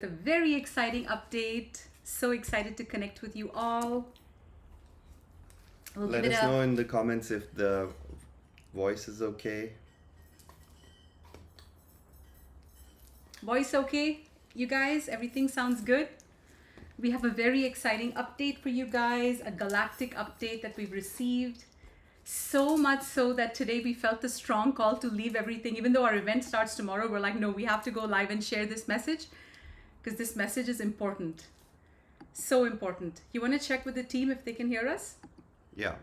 The very exciting update. So excited to connect with you all. We'll Let give it us a know in the comments if the voice is okay. voice okay. You guys, everything sounds good. We have a very exciting update for you guys, a galactic update that we've received. So much so that today we felt a strong call to leave everything. Even though our event starts tomorrow, we're like, no, we have to go live and share this message because this message is important. So important. You want to check with the team if they can hear us? Yeah.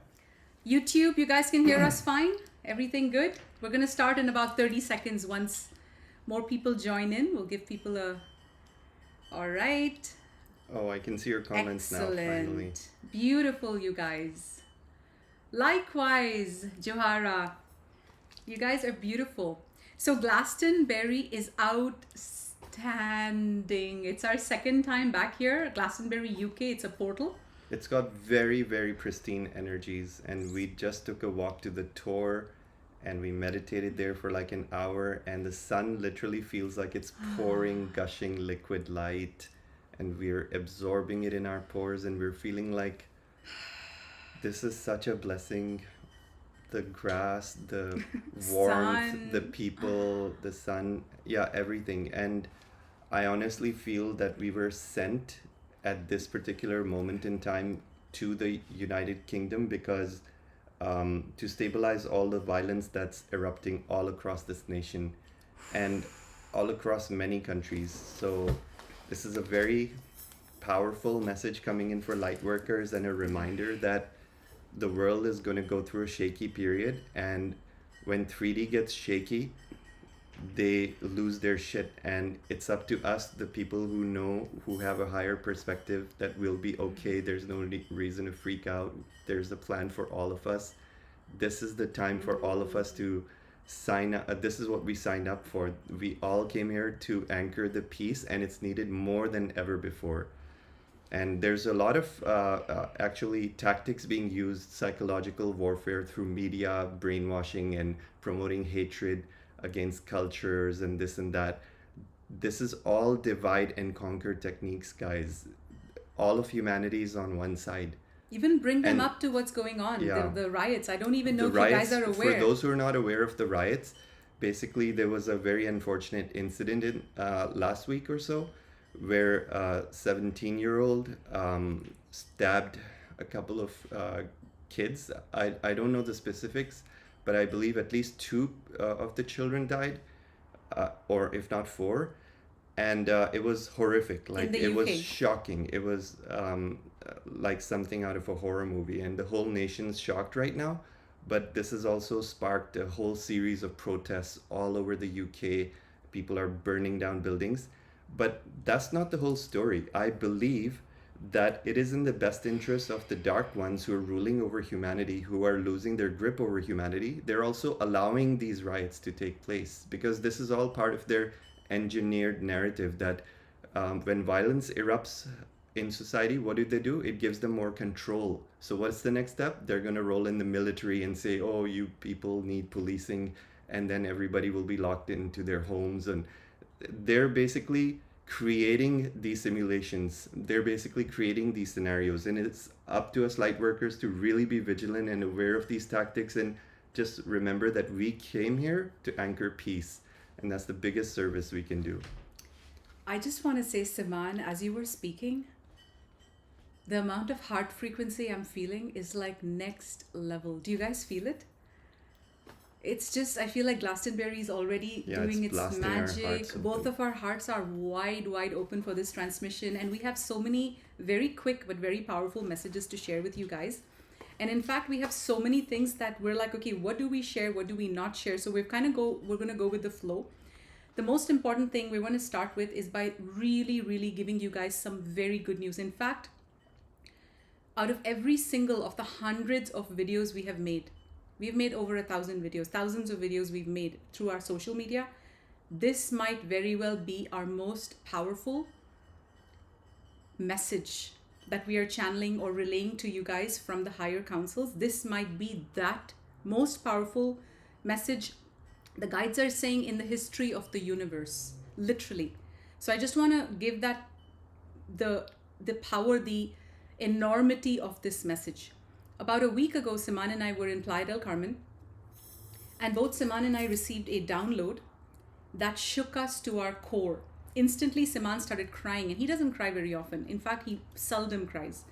YouTube, you guys can hear us fine? Everything good? We're going to start in about 30 seconds once more people join in. We'll give people a... All right. Oh, I can see your comments now, finally. Excellent. Beautiful, you guys. Likewise, Johara. You guys are beautiful. So Glastonbury is outstanding. It's our second time back here. Glastonbury, UK. It's a portal. It's got very, very pristine energies, and we just took a walk to the tour and we meditated there for like an hour, and the sun literally feels like it's pouring, gushing liquid light, and we're absorbing it in our pores, and we're feeling like this is such a blessing. The grass, the warmth, Sun. the people, the sun, yeah, everything. And I honestly feel that we were sent at this particular moment in time to the United Kingdom because to stabilize all the violence that's erupting all across this nation and all across many countries. So this is a very powerful message coming in for Lightworkers, and a reminder that the world is going to go through a shaky period, and when 3D gets shaky, they lose their shit, and it's up to us, the people who know, who have a higher perspective, that we'll be okay. There's no reason to freak out. There's a plan for all of us. This is the time for all of us to sign up. This is what we signed up for. We all came here to anchor the peace, and it's needed more than ever before. And there's a lot of actually tactics being used, psychological warfare through media, brainwashing, and promoting hatred against cultures and this and that. This is all divide and conquer techniques, guys. All of humanity is on one side. Even bring them And up to what's going on, yeah, the riots. I don't even know the if you guys riots, are for aware. those who are not aware of the riots, basically there was a very unfortunate incident in last week or so where a 17-year-old stabbed a couple of kids. I don't know the specifics, but I believe at least two of the children died, or if not four. And it was horrific. Like, the it was UK. shocking. It was like something out of a horror movie, and the whole nation's shocked right now. But this has also sparked a whole series of protests all over the UK. People are burning down buildings. But that's not the whole story. I believe that it is in the best interest of the dark ones who are ruling over humanity, who are losing their grip over humanity. They're also allowing these riots to take place because this is all part of their engineered narrative that when violence erupts in society, what do? It gives them more control. So what's the next step? They're going to roll in the military and say, oh, you people need policing, and then everybody will be locked into their homes. And they're basically creating these simulations. They're basically creating these scenarios, and it's up to us Lightworkers to really be vigilant and aware of these tactics, and just remember that we came here to anchor peace, and that's the biggest service we can do. I just want to say, Siman, as you were speaking, the amount of heart frequency I'm feeling is like next level. Do you guys feel it? It's just, I feel like Glastonbury is already doing its blasting our magic. hearts Both open. of our hearts are wide, wide open for this transmission. And we have so many very quick but very powerful messages to share with you guys. And in fact, we have so many things that we're like, okay, what do we share? What do we not share? So we're going to go with the flow. The most important thing we want to start with is by really, really giving you guys some very good news. In fact, out of every single of the hundreds of videos we've made over 1,000 videos, thousands of videos we've made through our social media. This might very well be our most powerful message that we are channeling or relaying to you guys from the higher councils. This might be that most powerful message the guides are saying in the history of the universe, literally. So I just want to give that the power, the enormity of this message. About a week ago, Siman and I were in Playa del Carmen, and both Siman and I received a download that shook us to our core. Instantly, Siman started crying, and he doesn't cry very often. In fact, he seldom cries.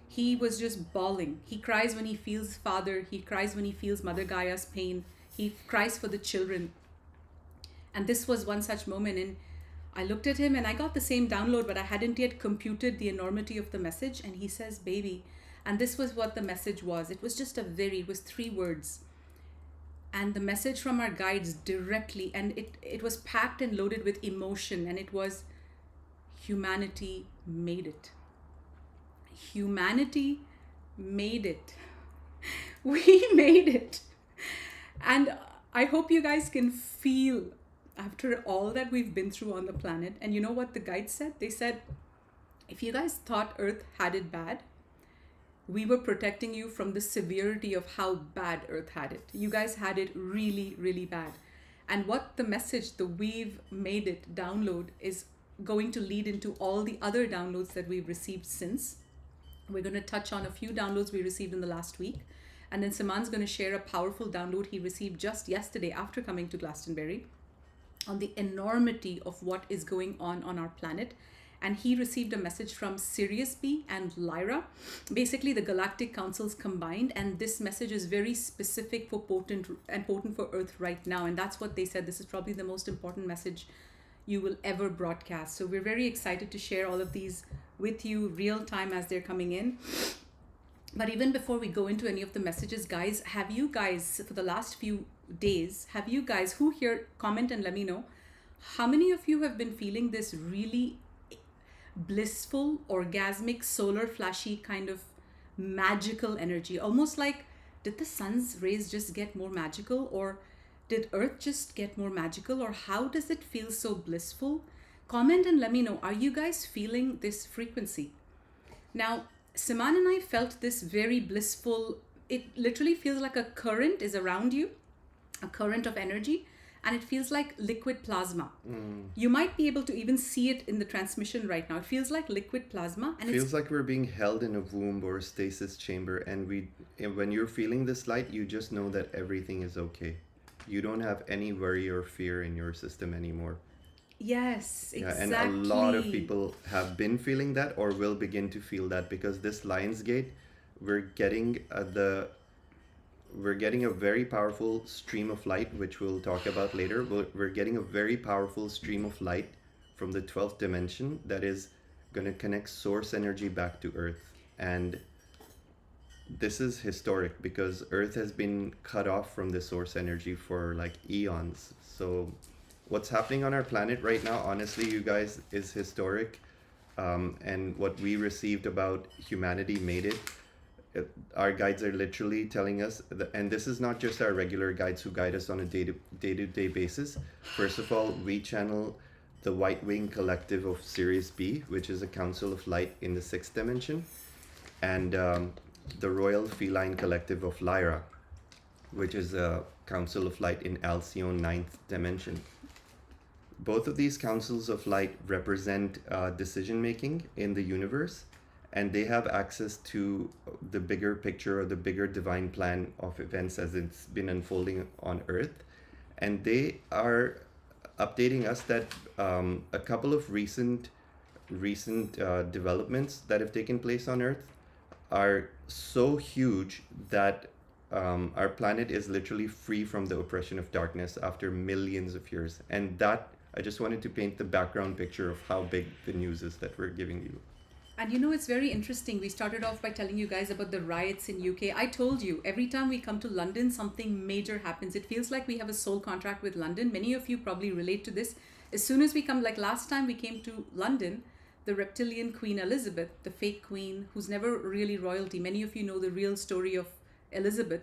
He was just bawling. He cries when he feels father. He cries when he feels Mother Gaia's pain. He cries for the children. And this was one such moment. And I looked at him and I got the same download, but I hadn't yet computed the enormity of the message. And he says, baby. And this was what the message was. It was just it was 3 words. And the message from our guides directly, and it was packed and loaded with emotion. And it was, humanity made it. Humanity made it. We made it. And I hope you guys can feel after all that we've been through on the planet. And you know what the guides said? They said, if you guys thought Earth had it bad, we were protecting you from the severity of how bad Earth had it. You guys had it really, really bad. And what the message, the we've made it download, is going to lead into all the other downloads that we've received since. We're going to touch on a few downloads we received in the last week. And then Siman's going to share a powerful download he received just yesterday after coming to Glastonbury on the enormity of what is going on our planet. And he received a message from Sirius B and Lyra, basically the Galactic Councils combined. And this message is very specific for potent for Earth right now. And that's what they said. This is probably the most important message you will ever broadcast. So we're very excited to share all of these with you real time as they're coming in. But even before we go into any of the messages, guys, have you guys, for the last few days, have you guys, who here, comment and let me know, how many of you have been feeling this really blissful, orgasmic, solar flashy kind of magical energy? Almost like, did the sun's rays just get more magical, or did Earth just get more magical, or how does it feel so blissful? Comment and let me know, are you guys feeling this frequency? Now, Siman and I felt this very blissful, it literally feels like a current is around you, a current of energy, and it feels like liquid plasma. You might be able to even see it in the transmission right now. It feels like liquid plasma. And it feels like we're being held in a womb or a stasis chamber. And when you're feeling this light, you just know that everything is okay. You don't have any worry or fear in your system anymore. Yes, exactly. Yeah, and a lot of people have been feeling that or will begin to feel that, because this Lionsgate, we're getting a very powerful stream of light, which we'll talk about later. We're getting a very powerful stream of light from the 12th dimension that is going to connect source energy back to Earth. And this is historic because Earth has been cut off from the source energy for like eons. So what's happening on our planet right now, honestly, you guys, is historic. And what we received about humanity made it. Our guides are literally telling us, and this is not just our regular guides who guide us on a day-to-day basis. First of all, we channel the White Wing Collective of Sirius B, which is a council of light in the 6th dimension, and the Royal Feline Collective of Lyra, which is a council of light in Alcyone 9th dimension. Both of these councils of light represent decision-making in the universe, and they have access to the bigger picture or the bigger divine plan of events as it's been unfolding on Earth. And they are updating us that a couple of recent developments that have taken place on Earth are so huge that our planet is literally free from the oppression of darkness after millions of years. And that, I just wanted to paint the background picture of how big the news is that we're giving you. And you know, it's very interesting. We started off by telling you guys about the riots in UK. I told you, every time we come to London, something major happens. It feels like we have a soul contract with London. Many of you probably relate to this. As soon as we come, like last time we came to London, the reptilian Queen Elizabeth, the fake queen, who's never really royalty. Many of you know the real story of Elizabeth.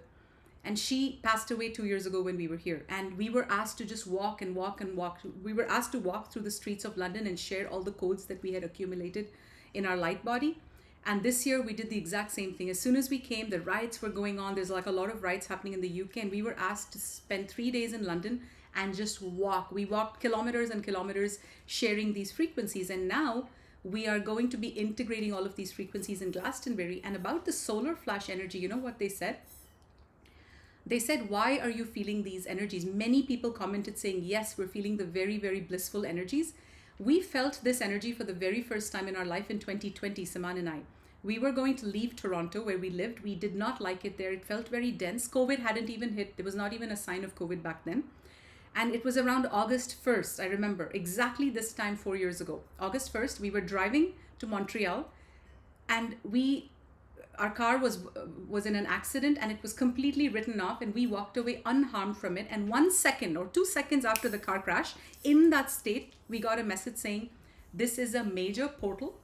And she passed away 2 years ago when we were here. And we were asked to just walk and walk and walk. We were asked to walk through the streets of London and share all the codes that we had accumulated in our light body. And this year we did the exact same thing. As soon as we came, the riots were going on. There's like a lot of riots happening in the UK, and we were asked to spend 3 days in London and just walk. We walked kilometers and kilometers sharing these frequencies, and now we are going to be integrating all of these frequencies in Glastonbury. And about the solar flash energy, you know what they said? They said, why are you feeling these energies? Many people commented saying, yes, we're feeling the very, very blissful energies. We felt this energy for the very first time in our life in 2020, Siman and I. We were going to leave Toronto where we lived. We did not like it there. It felt very dense. COVID hadn't even hit. There was not even a sign of COVID back then. And it was around August 1st, I remember, exactly this time 4 years ago. August 1st, we were driving to Montreal, and our car was in an accident, and it was completely written off, and we walked away unharmed from it. And 1 second or 2 seconds after the car crash, in that state, we got a message saying, this is a major portal,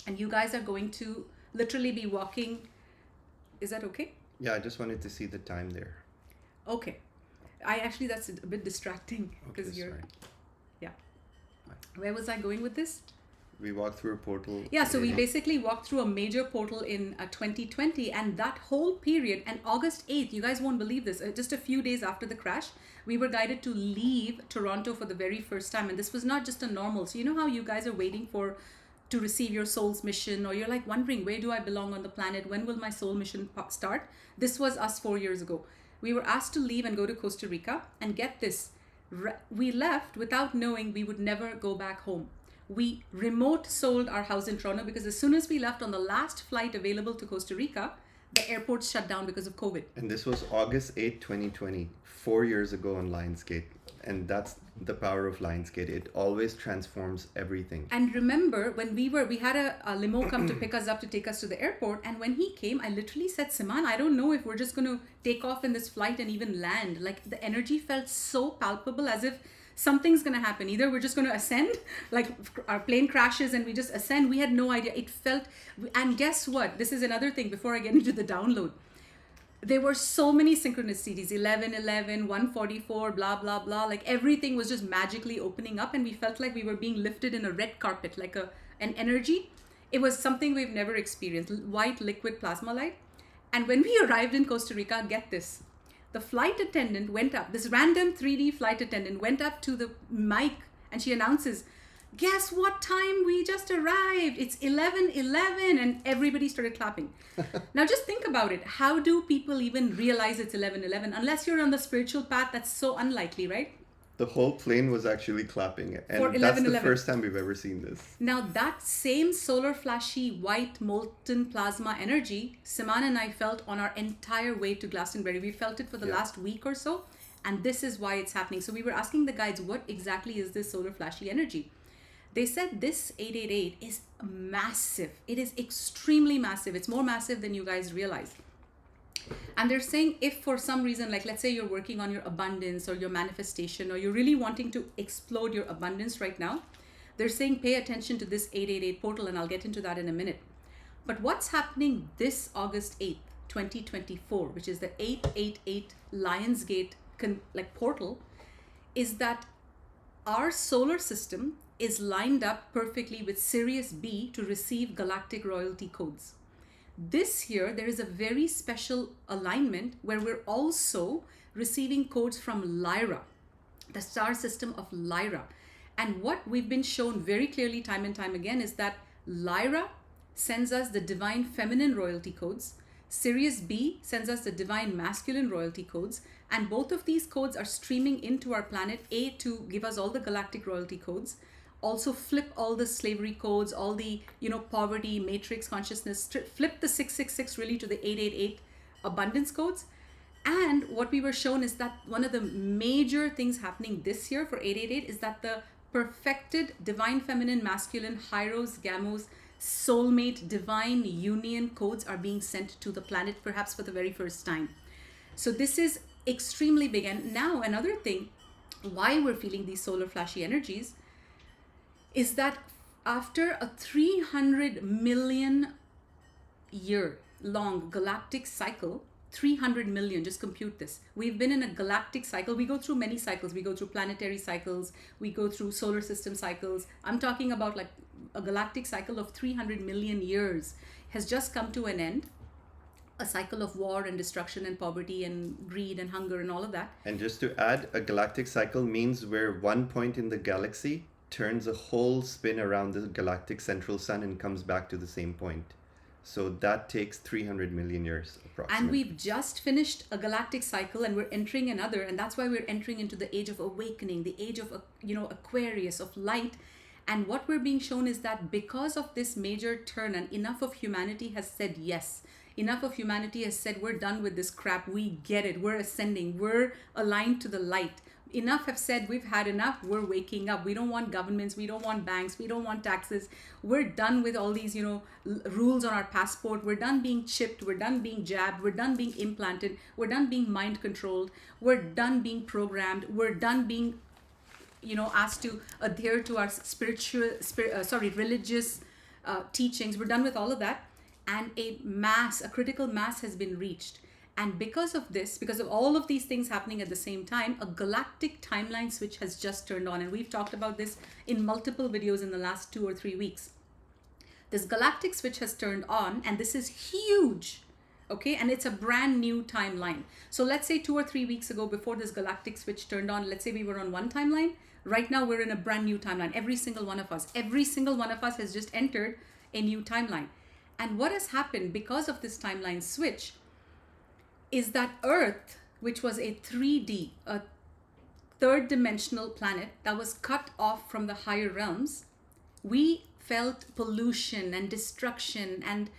and you guys are going to literally be walking. Is that okay? Yeah, I just wanted to see the time there. Okay. That's a bit distracting because Okay, you're, sorry. yeah. Where was I going with this? We walked through a portal. Yeah, so we basically walked through a major portal in 2020, and that whole period, and August 8th, you guys won't believe this, just a few days after the crash, we were guided to leave Toronto for the very first time. And this was not just a normal. So you know how you guys are waiting to receive your soul's mission, or you're like wondering, where do I belong on the planet? When will my soul mission start? This was us 4 years ago. We were asked to leave and go to Costa Rica, and get this, we left without knowing we would never go back home. We remote sold our house in Toronto because as soon as we left on the last flight available to Costa Rica, the airports shut down because of COVID. And this was August 8, 2020, 4 years ago on Lionsgate. And that's the power of Lionsgate. It always transforms everything. And remember, when we had a limo come to pick us up to take us to the airport. And when he came, I literally said, Siman, I don't know if we're just going to take off in this flight and even land. Like, the energy felt so palpable, as if something's going to happen. Either we're just going to ascend, like our plane crashes and we just ascend. We had no idea. It felt, and guess what? This is another thing before I get into the download. There were so many synchronicities, 11:11, 144, blah, blah, blah. Like everything was just magically opening up, and we felt like we were being lifted in a red carpet, like an energy. It was something we've never experienced, white liquid plasma light. And when we arrived in Costa Rica, get this, the flight attendant went up, this random 3D flight attendant went up to the mic, and she announces, guess what time we just arrived? It's 11:11, and everybody started clapping. Now just think about it. How do people even realize it's 11:11? Unless you're on the spiritual path, that's so unlikely, right? The whole plane was actually clapping, and For that's the 11:11. first time we've ever seen this. Now that same solar flashy white molten plasma energy, Siman and I felt on our entire way to Glastonbury. We felt it for the last week or so, and this is why it's happening. So we were asking the guides, what exactly is this solar flashy energy? They said this 888 is massive. It is extremely massive. It's more massive than you guys realize. And they're saying, if for some reason, like let's say you're working on your abundance or your manifestation, or you're really wanting to explode your abundance right now, they're saying pay attention to this 888 portal, and I'll get into that in a minute. But what's happening this August 8th, 2024, which is the 888 Lionsgate portal, is that our solar system is lined up perfectly with Sirius B to receive galactic royalty codes. This year, there is a very special alignment where we're also receiving codes from Lyra, the star system of Lyra. And what we've been shown very clearly time and time again is that Lyra sends us the divine feminine royalty codes, Sirius B sends us the divine masculine royalty codes, and both of these codes are streaming into our planet, A, to give us all the galactic royalty codes, also flip all the slavery codes, all the, poverty, matrix consciousness, flip the 666 really to the 888 abundance codes. And what we were shown is that one of the major things happening this year for 888 is that the perfected divine feminine masculine Hyros, Gamos, soulmate, divine union codes are being sent to the planet, perhaps for the very first time. So this is extremely big. And now another thing, why we're feeling these solar flashy energies, is that after a 300 million year long galactic cycle, 300 million, just compute this. We've been in a galactic cycle. We go through many cycles. We go through planetary cycles. We go through solar system cycles. I'm talking about like a galactic cycle of 300 million years has just come to an end. a cycle of war and destruction and poverty and greed and hunger and all of that. And just to add, a galactic cycle means where one point in the galaxy turns a whole spin around the galactic central sun and comes back to the same point. So that takes 300 million years approximately. And we've just finished a galactic cycle and we're entering another, and that's why we're entering into the age of awakening, the age of Aquarius, of light. And what we're being shown is that because of this major turn, and enough of humanity has said yes. Enough of humanity has said, we're done with this crap. We get it. We're ascending. We're aligned to the light. Enough have said, we've had enough. We're waking up. We don't want governments. We don't want banks. We don't want taxes. We're done with all these, rules on our passport. We're done being chipped. We're done being jabbed. We're done being implanted. We're done being mind controlled. We're done being programmed. We're done being, asked to adhere to our religious teachings. We're done with all of that. And a critical mass has been reached. And because of this, because of all of these things happening at the same time, a galactic timeline switch has just turned on. And we've talked about this in multiple videos in the last 2 or 3 weeks. This galactic switch has turned on, and this is huge. Okay, and it's a brand new timeline. So let's say 2 or 3 weeks ago, before this galactic switch turned on, let's say we were on one timeline. Right now we're in a brand new timeline. Every single one of us has just entered a new timeline. And what has happened because of this timeline switch is that Earth, which was a 3D, a third dimensional planet that was cut off from the higher realms, we felt pollution and destruction and,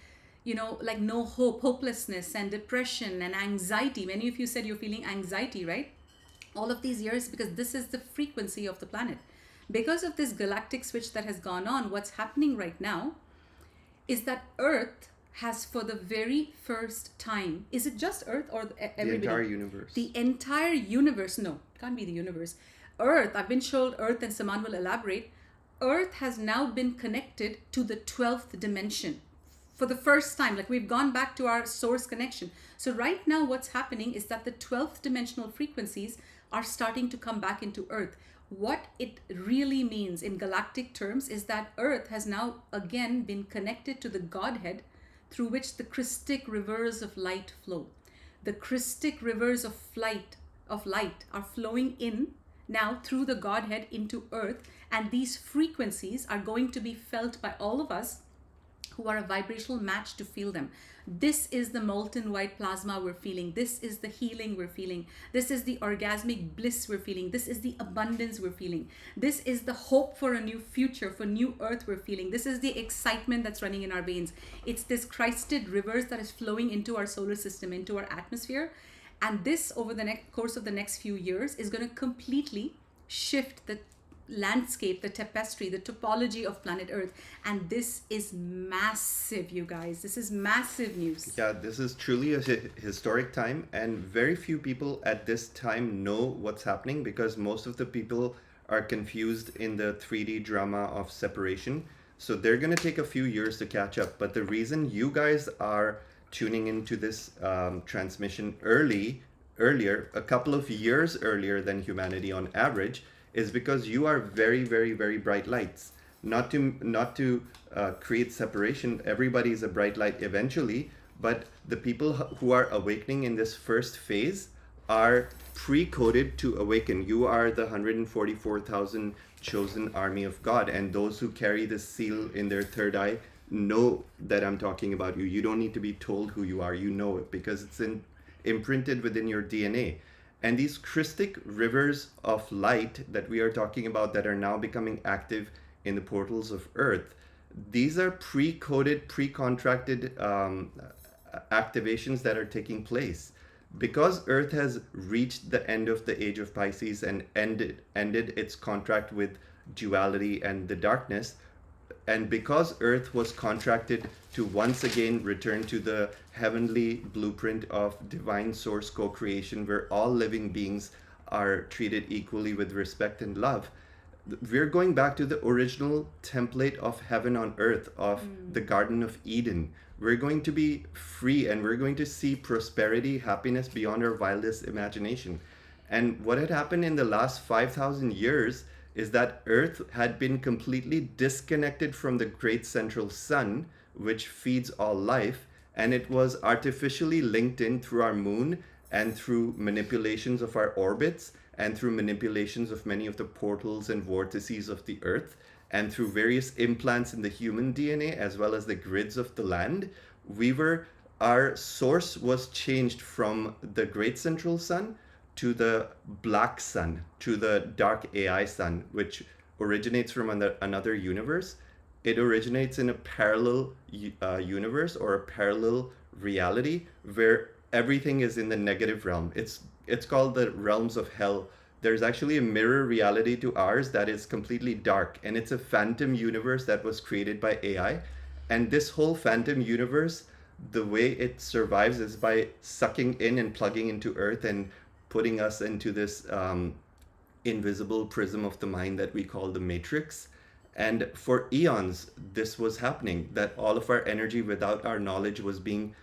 like no hope, hopelessness and depression and anxiety. Many of you said you're feeling anxiety, right? All of these years, because this is the frequency of the planet. Because of this galactic switch that has gone on, what's happening right now is that Earth has, for the very first time, is it just Earth or everybody? The entire universe. The entire universe. No, it can't be the universe. Earth, I've been told, Earth, and Siman will elaborate, Earth has now been connected to the 12th dimension for the first time. Like, we've gone back to our source connection. So right now what's happening is that the 12th dimensional frequencies are starting to come back into Earth. What it really means in galactic terms is that Earth has now again been connected to the Godhead, through which the Christic rivers of light flow. The Christic rivers of light are flowing in now through the Godhead into Earth, and these frequencies are going to be felt by all of us who are a vibrational match to feel them. This is the molten white plasma we're feeling. This is the healing we're feeling. This is the orgasmic bliss we're feeling. This is the abundance we're feeling. This is the hope for a new future, for new Earth we're feeling. This is the excitement that's running in our veins. It's this Christed rivers that is flowing into our solar system, into our atmosphere. And this, over the course of the next few years, is going to completely shift the landscape, the tapestry, the topology of planet Earth. And this is massive, you guys. This is massive news. Yeah, this is truly a historic time, and very few people at this time know what's happening, because most of the people are confused in the 3D drama of separation. So they're going to take a few years to catch up. But the reason you guys are tuning into this transmission earlier, a couple of years earlier than humanity on average, is because you are very, very, very bright lights. Not to create separation. Everybody is a bright light eventually, but the people who are awakening in this first phase are pre-coded to awaken. You are the 144,000 chosen army of God, and those who carry the seal in their third eye know that I'm talking about you. You don't need to be told who you are. You know it because it's imprinted within your DNA. And these Christic rivers of light that we are talking about, that are now becoming active in the portals of Earth, these are pre-coded, pre-contracted activations that are taking place. Because Earth has reached the end of the age of Pisces and ended its contract with duality and the darkness, and because Earth was contracted to once again return to the heavenly blueprint of divine source co-creation, where all living beings are treated equally with respect and love, we're going back to the original template of heaven on earth, of the Garden of Eden. We're going to be free, and we're going to see prosperity, happiness beyond our wildest imagination. And what had happened in the last 5,000 years is that Earth had been completely disconnected from the great central sun, which feeds all life, and it was artificially linked in through our moon and through manipulations of our orbits and through manipulations of many of the portals and vortices of the earth and through various implants in the human DNA as well as the grids of the land. Our source was changed from the great central sun to the black sun, to the dark AI sun, which originates from another universe. It originates in a parallel universe or a parallel reality where everything is in the negative realm. It's called the realms of hell. There's actually a mirror reality to ours that is completely dark, and it's a phantom universe that was created by AI. And this whole phantom universe, the way it survives is by sucking in and plugging into Earth and putting us into this invisible prism of the mind that we call the matrix. And for eons, this was happening, that all of our energy without our knowledge was being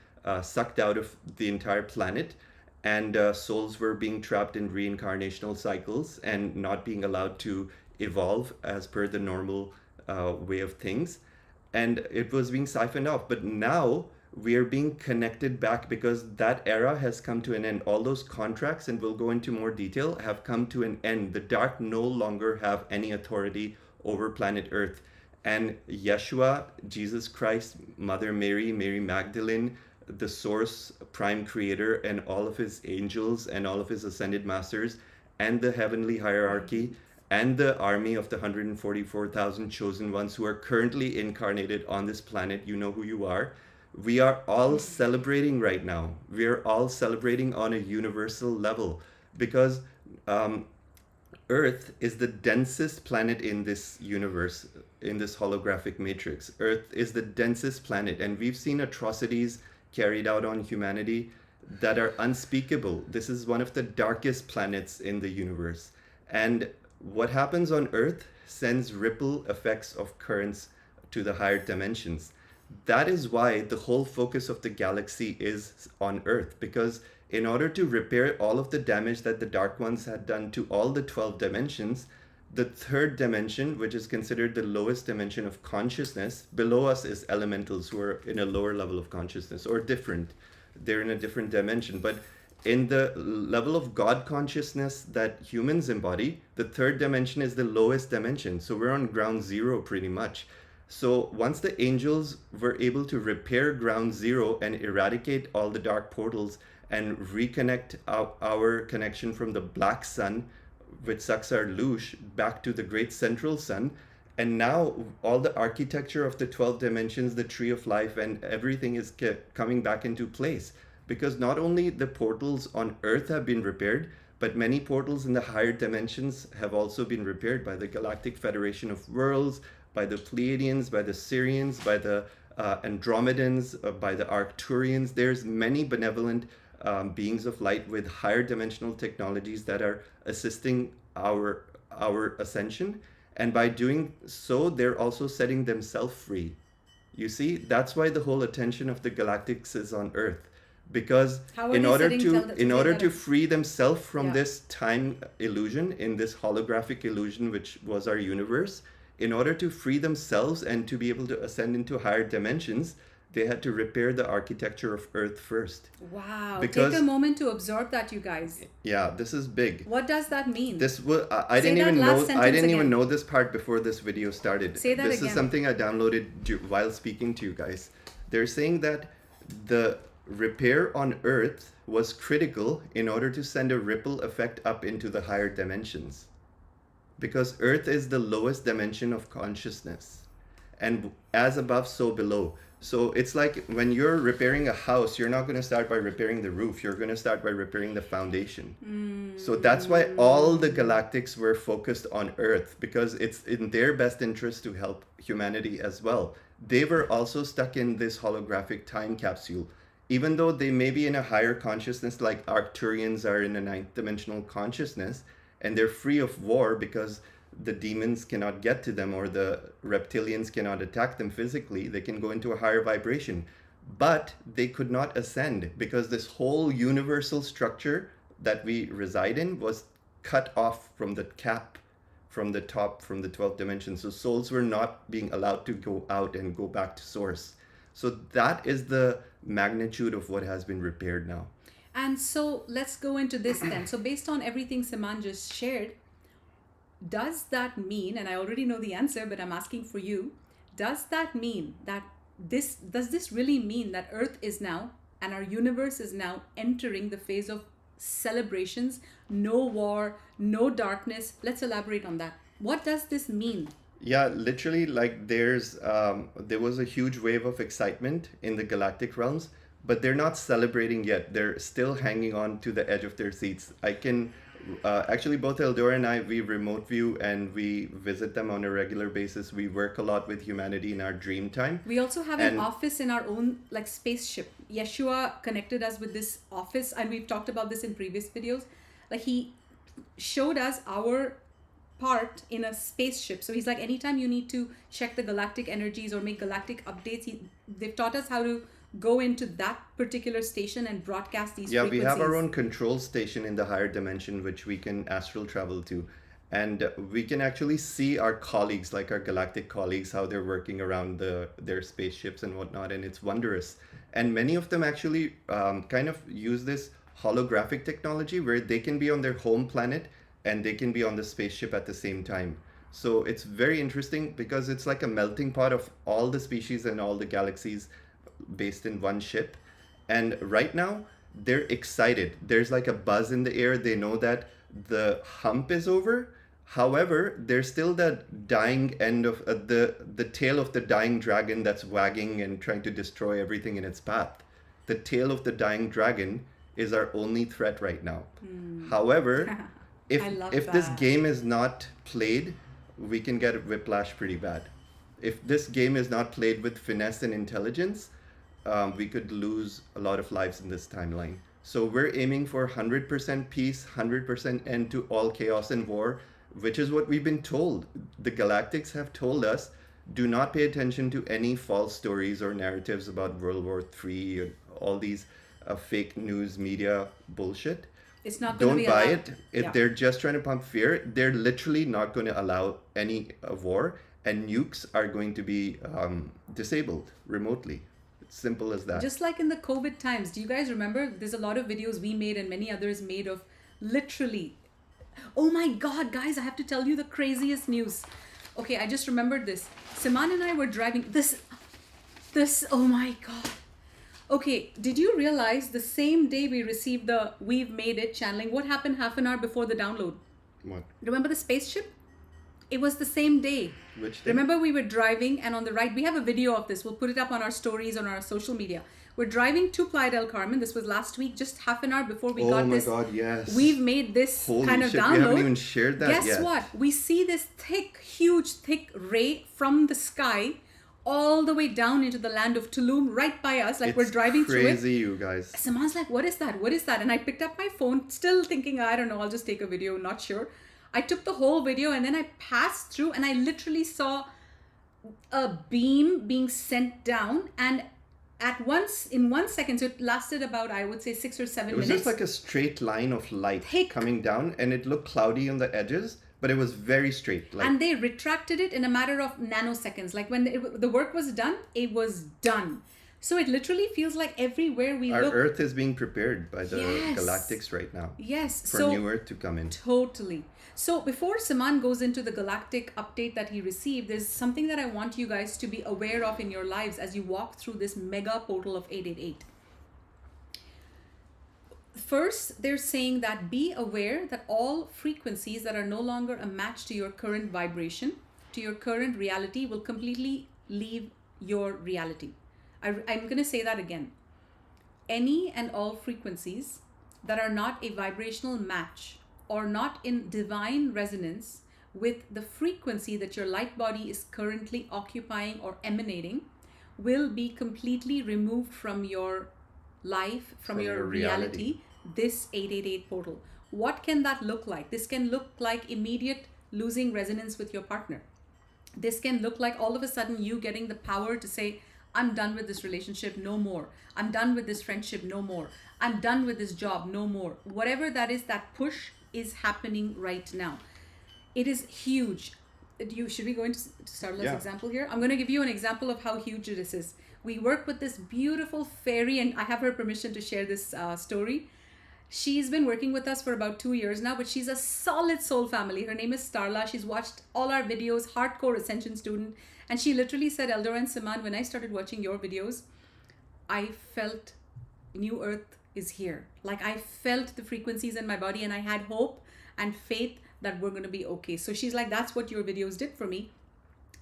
sucked out of the entire planet, and souls were being trapped in reincarnational cycles and not being allowed to evolve as per the normal way of things. And it was being siphoned off. But now we are being connected back because that era has come to an end. All those contracts, and we'll go into more detail, have come to an end. The dark no longer have any authority over planet Earth. And Yeshua, Jesus Christ, Mother Mary, Mary Magdalene, the source, prime creator, and all of his angels and all of his ascended masters and the heavenly hierarchy and the army of the 144,000 chosen ones who are currently incarnated on this planet, you know who you are. We are all celebrating right now. We are all celebrating on a universal level because Earth is the densest planet in this universe, in this holographic matrix. Earth is the densest planet, and we've seen atrocities carried out on humanity that are unspeakable. This is one of the darkest planets in the universe. And what happens on Earth sends ripple effects of currents to the higher dimensions. That is why the whole focus of the galaxy is on Earth, because in order to repair all of the damage that the Dark Ones had done to all the 12 dimensions, the third dimension, which is considered the lowest dimension of consciousness, below us is elementals who are in a lower level of consciousness or different. They're in a different dimension. But in the level of God consciousness that humans embody, the third dimension is the lowest dimension. So we're on ground zero pretty much. So once the angels were able to repair ground zero and eradicate all the dark portals and reconnect our connection from the black sun, which sucks our loosh, back to the great central sun, and now all the architecture of the 12 dimensions, the tree of life, and everything is coming back into place. Because not only the portals on Earth have been repaired, but many portals in the higher dimensions have also been repaired by the Galactic Federation of Worlds, by the Pleiadians, by the Sirians, by the Andromedans, by the Arcturians. There's many benevolent beings of light with higher dimensional technologies that are assisting our ascension. And by doing so, they're also setting themselves free. You see, that's why the whole attention of the Galactics is on Earth. Because in order to free themselves from this time illusion, in this holographic illusion, which was our universe, in order to free themselves and to be able to ascend into higher dimensions, they had to repair the architecture of Earth first. Wow. Take a moment to absorb that, you guys. Yeah, this is big. What does that mean? This was I didn't even know this part before this video started. Say that this again. Is something I downloaded while speaking to you guys. They're saying that the repair on Earth was critical in order to send a ripple effect up into the higher dimensions. Because Earth is the lowest dimension of consciousness. And as above, so below. So it's like when you're repairing a house, you're not going to start by repairing the roof. You're going to start by repairing the foundation. So that's why all the galactics were focused on Earth, because it's in their best interest to help humanity as well. They were also stuck in this holographic time capsule. Even though they may be in a higher consciousness, like Arcturians are in a ninth dimensional consciousness, and they're free of war because the demons cannot get to them or the reptilians cannot attack them physically. They can go into a higher vibration. But they could not ascend because this whole universal structure that we reside in was cut off from the cap, from the top, from the 12th dimension. So souls were not being allowed to go out and go back to source. So that is the magnitude of what has been repaired now. And so let's go into this then. So based on everything Siman just shared, does that mean, and I already know the answer, but I'm asking for you, does that mean that does this really mean that Earth is now and our universe is now entering the phase of celebrations, no war, no darkness? Let's elaborate on that. What does this mean? Yeah, literally, like there was a huge wave of excitement in the galactic realms, but they're not celebrating yet. They're still hanging on to the edge of their seats. I can actually, both Eldora and I, we remote view and we visit them on a regular basis. We work a lot with humanity in our dream time. We also have an office in our own like spaceship. Yeshua connected us with this office, and we've talked about this in previous videos. Like he showed us our part in a spaceship. So he's like, anytime you need to check the galactic energies or make galactic updates, they've taught us how to go into that particular station and broadcast these frequencies. We have our own control station in the higher dimension, which we can astral travel to. And we can actually see our colleagues, like our galactic colleagues, how they're working around their spaceships and whatnot. And it's wondrous. And many of them actually kind of use this holographic technology where they can be on their home planet and they can be on the spaceship at the same time. So it's very interesting because it's like a melting pot of all the species and all the galaxies based in one ship. And right now they're excited. There's like a buzz in the air. They know that the hump is over. However, there's still that dying end of the tail of the dying dragon that's wagging and trying to destroy everything in its path. The tail of the dying dragon is our only threat right now. However, if this game is not played, we can get whiplash pretty bad. If this game is not played with finesse and intelligence, we could lose a lot of lives in this timeline. So we're aiming for 100% peace, 100% end to all chaos and war, which is what we've been told. The Galactics have told us, do not pay attention to any false stories or narratives about World War III and all these fake news media bullshit. It's not going to be Don't buy allowed. it. If they're just trying to pump fear, they're literally not going to allow any war, and nukes are going to be disabled remotely. It's simple as that. Just like in the COVID times, do you guys remember? There's a lot of videos we made and many others made of literally. Oh my God, guys, I have to tell you the craziest news. Okay, I just remembered this. Siman and I were driving this, oh my God. Okay, did you realize the same day we received the "We've Made It" channeling, what happened half an hour before the download? What? Remember the spaceship? It was the same day. Which day? Remember we were driving, and on the right, we have a video of this. We'll put it up on our stories on our social media. We're driving to Playa del Carmen. This was last week, just half an hour before we got this. Oh my God, yes. We've made this Holy kind of shit, download. we haven't even shared that yet. Guess what? We see this huge, thick ray from the sky all the way down into the land of Tulum, right by us. Like we're driving through it. It's crazy, you guys. Someone's like, what is that? What is that? And I picked up my phone, still thinking, I don't know, I'll just take a video, not sure. I took the whole video and then I passed through and I literally saw a beam being sent down, and in 1 second, so it lasted about, I would say, 6 or 7 minutes. It was just like a straight line of light Thick. coming down, and it looked cloudy on the edges, but it was very straight. Like, and they retracted it in a matter of nanoseconds. Like when the work was done, it was done. So it literally feels like everywhere we our look. Earth is being prepared by the Yes. Galactics right now. Yes. For so new Earth to come in. Totally. So before Siman goes into the galactic update that he received, there's something that I want you guys to be aware of in your lives as you walk through this mega portal of 888. First, they're saying that be aware that all frequencies that are no longer a match to your current vibration, to your current reality, will completely leave your reality. I'm going to say that again. Any and all frequencies that are not a vibrational match or not in divine resonance with the frequency that your light body is currently occupying or emanating will be completely removed from your life, from your reality, this 888 portal. What can that look like? This can look like immediate losing resonance with your partner. This can look like all of a sudden you getting the power to say, I'm done with this relationship, no more. I'm done with this friendship, no more. I'm done with this job, no more. Whatever that is, that push is happening right now. It is huge. Should we go into Starla's Yeah. example here? I'm going to give you an example of how huge this is. We work with this beautiful fairy, and I have her permission to share this story. She's been working with us for about 2 years now, but she's a solid soul family. Her name is Starla. She's watched all our videos, hardcore Ascension student. And she literally said, Eldora and Siman, when I started watching your videos, I felt New Earth is here. Like I felt the frequencies in my body and I had hope and faith that we're going to be okay. So she's like, that's what your videos did for me.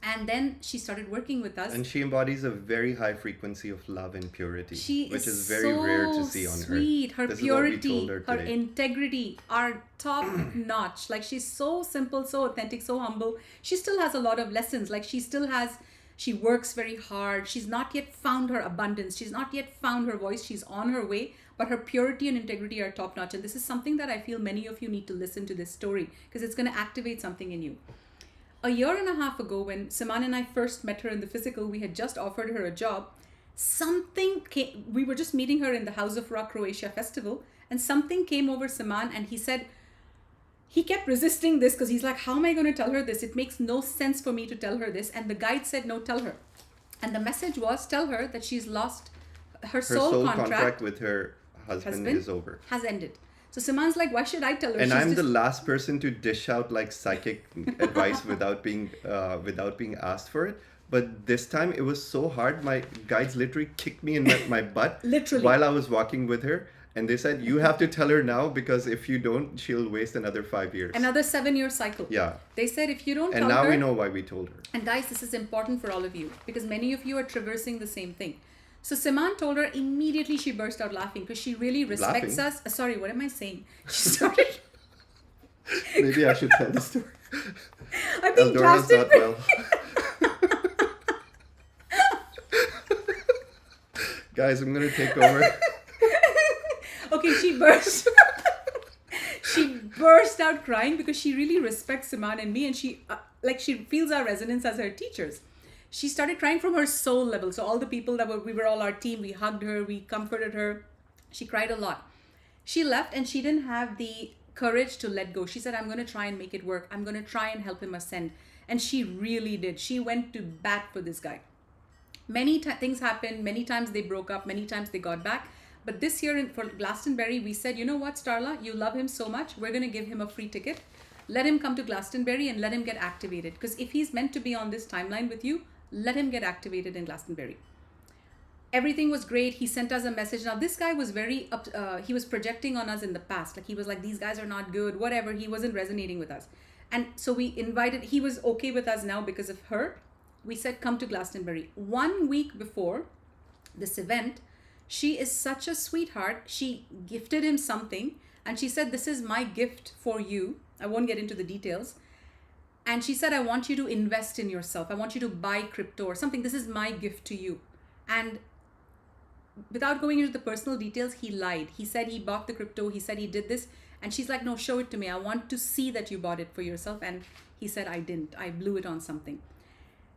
And then she started working with us. And she embodies a very high frequency of love and purity, which is very so rare to see on sweet. Her This purity, is what we told her her today. integrity are top notch. Like she's so simple, so authentic, so humble. She still has a lot of lessons. Like she works very hard. She's not yet found her abundance. She's not yet found her voice. She's on her way, but her purity and integrity are top notch. And this is something that I feel many of you need to listen to this story because it's going to activate something in you. A year and a half ago, when Siman and I first met her in the physical, we had just offered her a job. Something came, we were just meeting her in the House of Rock Croatia festival, and something came over Siman, and he said, he kept resisting this because he's like, how am I going to tell her this? It makes no sense for me to tell her this. And the guide said, no, tell her. And the message was, tell her that she's lost her soul contract with her husband is over. Has ended. So Siman's like, why should I tell her? And I'm the last person to dish out like psychic advice without being asked for it. But this time it was so hard. My guides literally kicked me in my butt Literally. while I was walking with her. And they said, you have to tell her now because if you don't, she'll waste another 5 years. Another 7-year cycle. Yeah. They said, if you don't tell And her. now we know why we told her. And guys, this is important for all of you because many of you are traversing the same thing. So Siman told her, immediately she burst out laughing because she really respects us. Sorry, what am I saying? She started. Maybe I should tell the story. I think Eldora's not well. Guys, I'm going to take over. Okay, she burst. She burst out crying because she really respects Siman and me, and she feels our resonance as her teachers. She started crying from her soul level. So all the people we were all our team. We hugged her, we comforted her. She cried a lot. She left and she didn't have the courage to let go. She said, I'm going to try and make it work. I'm going to try and help him ascend. And she really did. She went to bat for this guy. Many things happened. Many times they broke up. Many times they got back. But this year for Glastonbury, we said, you know what, Starla, you love him so much. We're going to give him a free ticket. Let him come to Glastonbury and let him get activated. Because if he's meant to be on this timeline with you, let him get activated in Glastonbury. Everything was great. He sent us a message. Now, this guy was he was projecting on us in the past. Like he was like, these guys are not good, whatever. He wasn't resonating with us. And so he was okay with us now because of her. We said, come to Glastonbury. 1 week before this event, she is such a sweetheart. She gifted him something. And she said, this is my gift for you. I won't get into the details. And she said, I want you to invest in yourself. I want you to buy crypto or something. This is my gift to you. And without going into the personal details, he lied. He said he bought the crypto. He said he did this. And she's like, no, show it to me. I want to see that you bought it for yourself. And he said, I didn't. I blew it on something.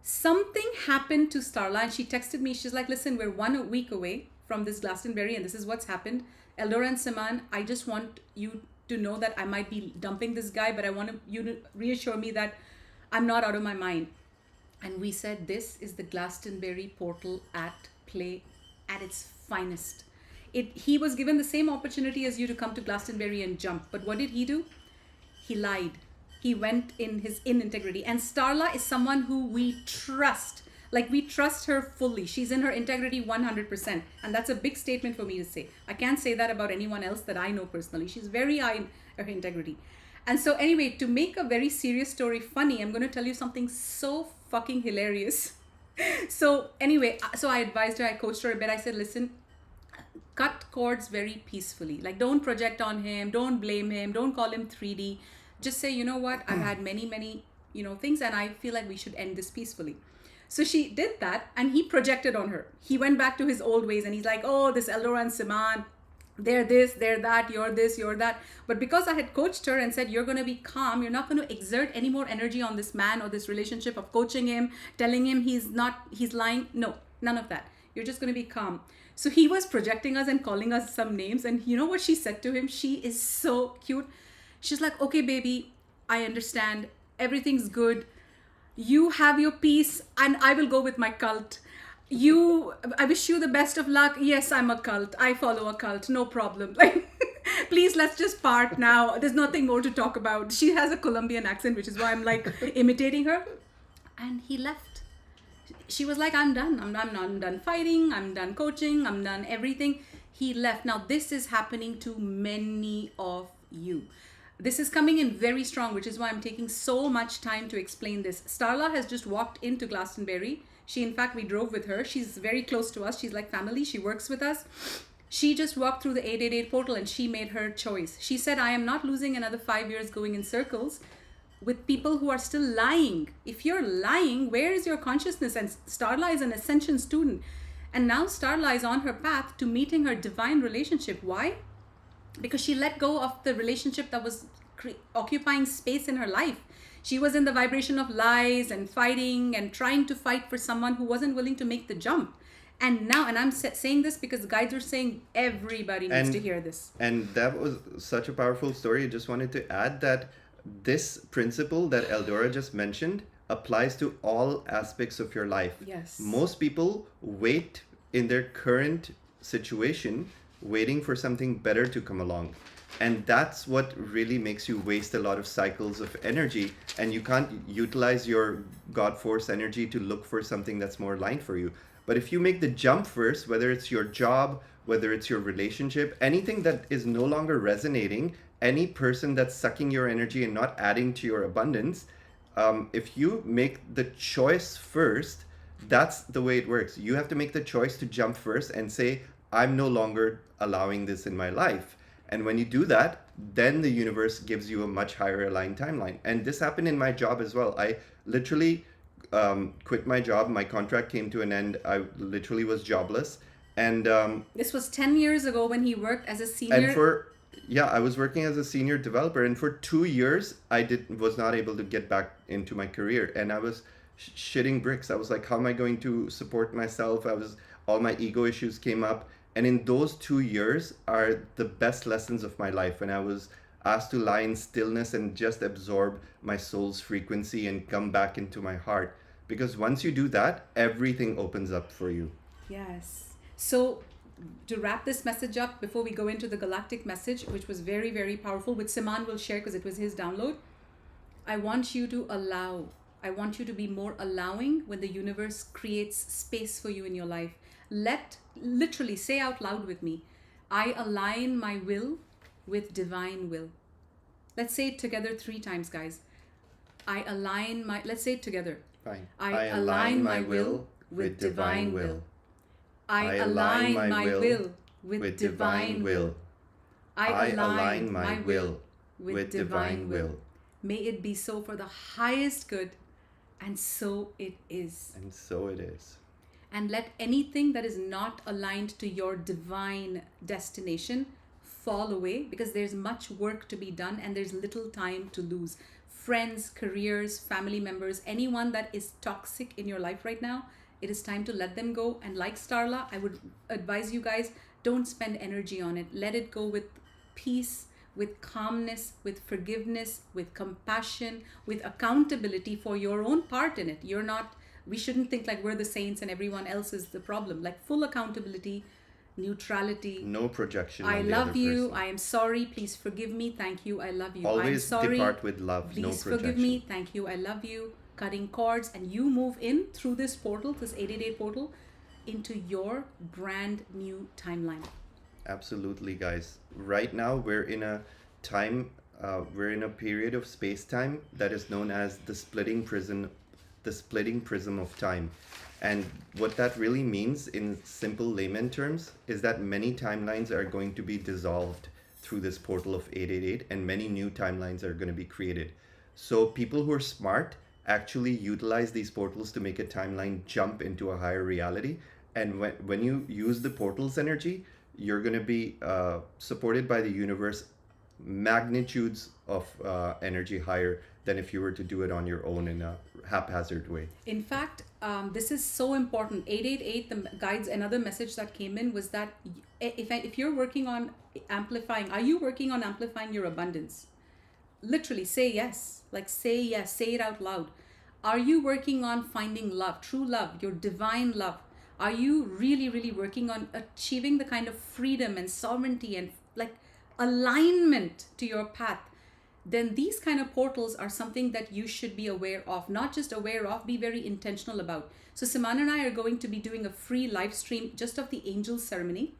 Something happened to Starla. And she texted me. She's like, listen, we're 1 week away from this Glastonbury. And this is what's happened. Eldora and Siman, I just want you to know that I might be dumping this guy, but I want you to reassure me that I'm not out of my mind. And we said, this is the Glastonbury portal at play at its finest. He was given the same opportunity as you to come to Glastonbury and jump. But what did he do? He lied. He went in his integrity. And Starla is someone who we trust. Like we trust her fully. She's in her integrity 100%. And that's a big statement for me to say. I can't say that about anyone else that I know personally. She's very high in her integrity. And so anyway, to make a very serious story funny, I'm going to tell you something so fucking hilarious. So anyway, so I advised her, I coached her a bit. I said, listen, cut cords very peacefully. Like don't project on him. Don't blame him. Don't call him 3D. Just say, you know what? I've had many, things and I feel like we should end this peacefully. So she did that and he projected on her. He went back to his old ways and he's like, oh, this Eldora and Siman, they're this, they're that, you're this, you're that. But because I had coached her and said, you're going to be calm, you're not going to exert any more energy on this man or this relationship of coaching him, telling him he's lying. No, none of that. You're just going to be calm. So he was projecting us and calling us some names. And you know what she said to him? She is so cute. She's like, okay, baby, I understand. Everything's good. You have your peace, and I will go with my cult. I wish you the best of luck. Yes, I'm a cult. I follow a cult. No problem. Like, please, let's just part now. There's nothing more to talk about. She has a Colombian accent, which is why I'm like imitating her. And he left. She was like, I'm done. I'm done fighting. I'm done coaching. I'm done everything. He left. Now, this is happening to many of you. This is coming in very strong, which is why I'm taking so much time to explain this. Starla has just walked into Glastonbury. In fact, we drove with her. She's very close to us. She's like family. She works with us. She just walked through the 888 portal and she made her choice. She said, I am not losing another 5 years going in circles with people who are still lying. If you're lying, where is your consciousness? And Starla is an ascension student. And now Starla is on her path to meeting her divine relationship. Why? Because she let go of the relationship that was occupying space in her life. She was in the vibration of lies and fighting and trying to fight for someone who wasn't willing to make the jump. And now, and I'm saying this because the guides are saying everybody needs to hear this. And that was such a powerful story. I just wanted to add that this principle that Eldora just mentioned applies to all aspects of your life. Yes. Most people wait in their current situation, waiting for something better to come along. And that's what really makes you waste a lot of cycles of energy, and you can't utilize your God force energy to look for something that's more aligned for you. But if you make the jump first, whether it's your job, whether it's your relationship, anything that is no longer resonating, any person that's sucking your energy and not adding to your abundance, if you make the choice first, that's the way it works. You have to make the choice to jump first and say, I'm no longer allowing this in my life. And when you do that, then the universe gives you a much higher aligned timeline. And this happened in my job as well. I literally quit my job. My contract came to an end. I literally was jobless. And this was 10 years ago when he worked as a senior. And I was working as a senior developer. And for 2 years, I was not able to get back into my career. And I was shitting bricks. I was like, how am I going to support myself? All my ego issues came up. And in those 2 years are the best lessons of my life, when I was asked to lie in stillness and just absorb my soul's frequency and come back into my heart. Because once you do that, everything opens up for you. Yes. So to wrap this message up, before we go into the galactic message, which was very, very powerful, which Siman will share because it was his download, I want you to allow. I want you to be more allowing when the universe creates space for you in your life. Literally say out loud with me, I align my will with divine will. Let's say it together 3 times, guys. Let's say it together. Fine. I align my will with divine will. I align my will with divine will. I align my will with divine will. May it be so for the highest good, and so it is. And so it is. And let anything that is not aligned to your divine destination fall away, because there's much work to be done and there's little time to lose. Friends, careers, family members, anyone that is toxic in your life right now, it is time to let them go. And like Starla, I would advise you guys, don't spend energy on it. Let it go with peace, with calmness, with forgiveness, with compassion, with accountability for your own part in it. We shouldn't think like we're the saints and everyone else is the problem. Like full accountability, neutrality. No projection. I love you. I am sorry. Please forgive me. Thank you. I love you. Always I'm sorry. depart with love. Please no projection. forgive me. Thank you. I love you. Cutting cords, and you move in through this portal, this 888 portal, into your brand new timeline. Absolutely, guys. Right now we're in a time. We're in a period of space-time that is known as the splitting prism of time. And what that really means in simple layman terms is that many timelines are going to be dissolved through this portal of 888, and many new timelines are going to be created. So people who are smart actually utilize these portals to make a timeline jump into a higher reality. And when you use the portal's energy, you're going to be supported by the universe magnitudes of energy higher than if you were to do it on your own in a haphazard way. In fact, this is so important. 888, the guides, another message that came in was that if you're working on amplifying, are you working on amplifying your abundance? Literally say yes. Like say yes, say it out loud. Are you working on finding love, true love, your divine love? Are you really, really working on achieving the kind of freedom and sovereignty and like alignment to your path? Then these kind of portals are something that you should be aware of. Not just aware of, be very intentional about. So Siman and I are going to be doing a free live stream just of the angel ceremony.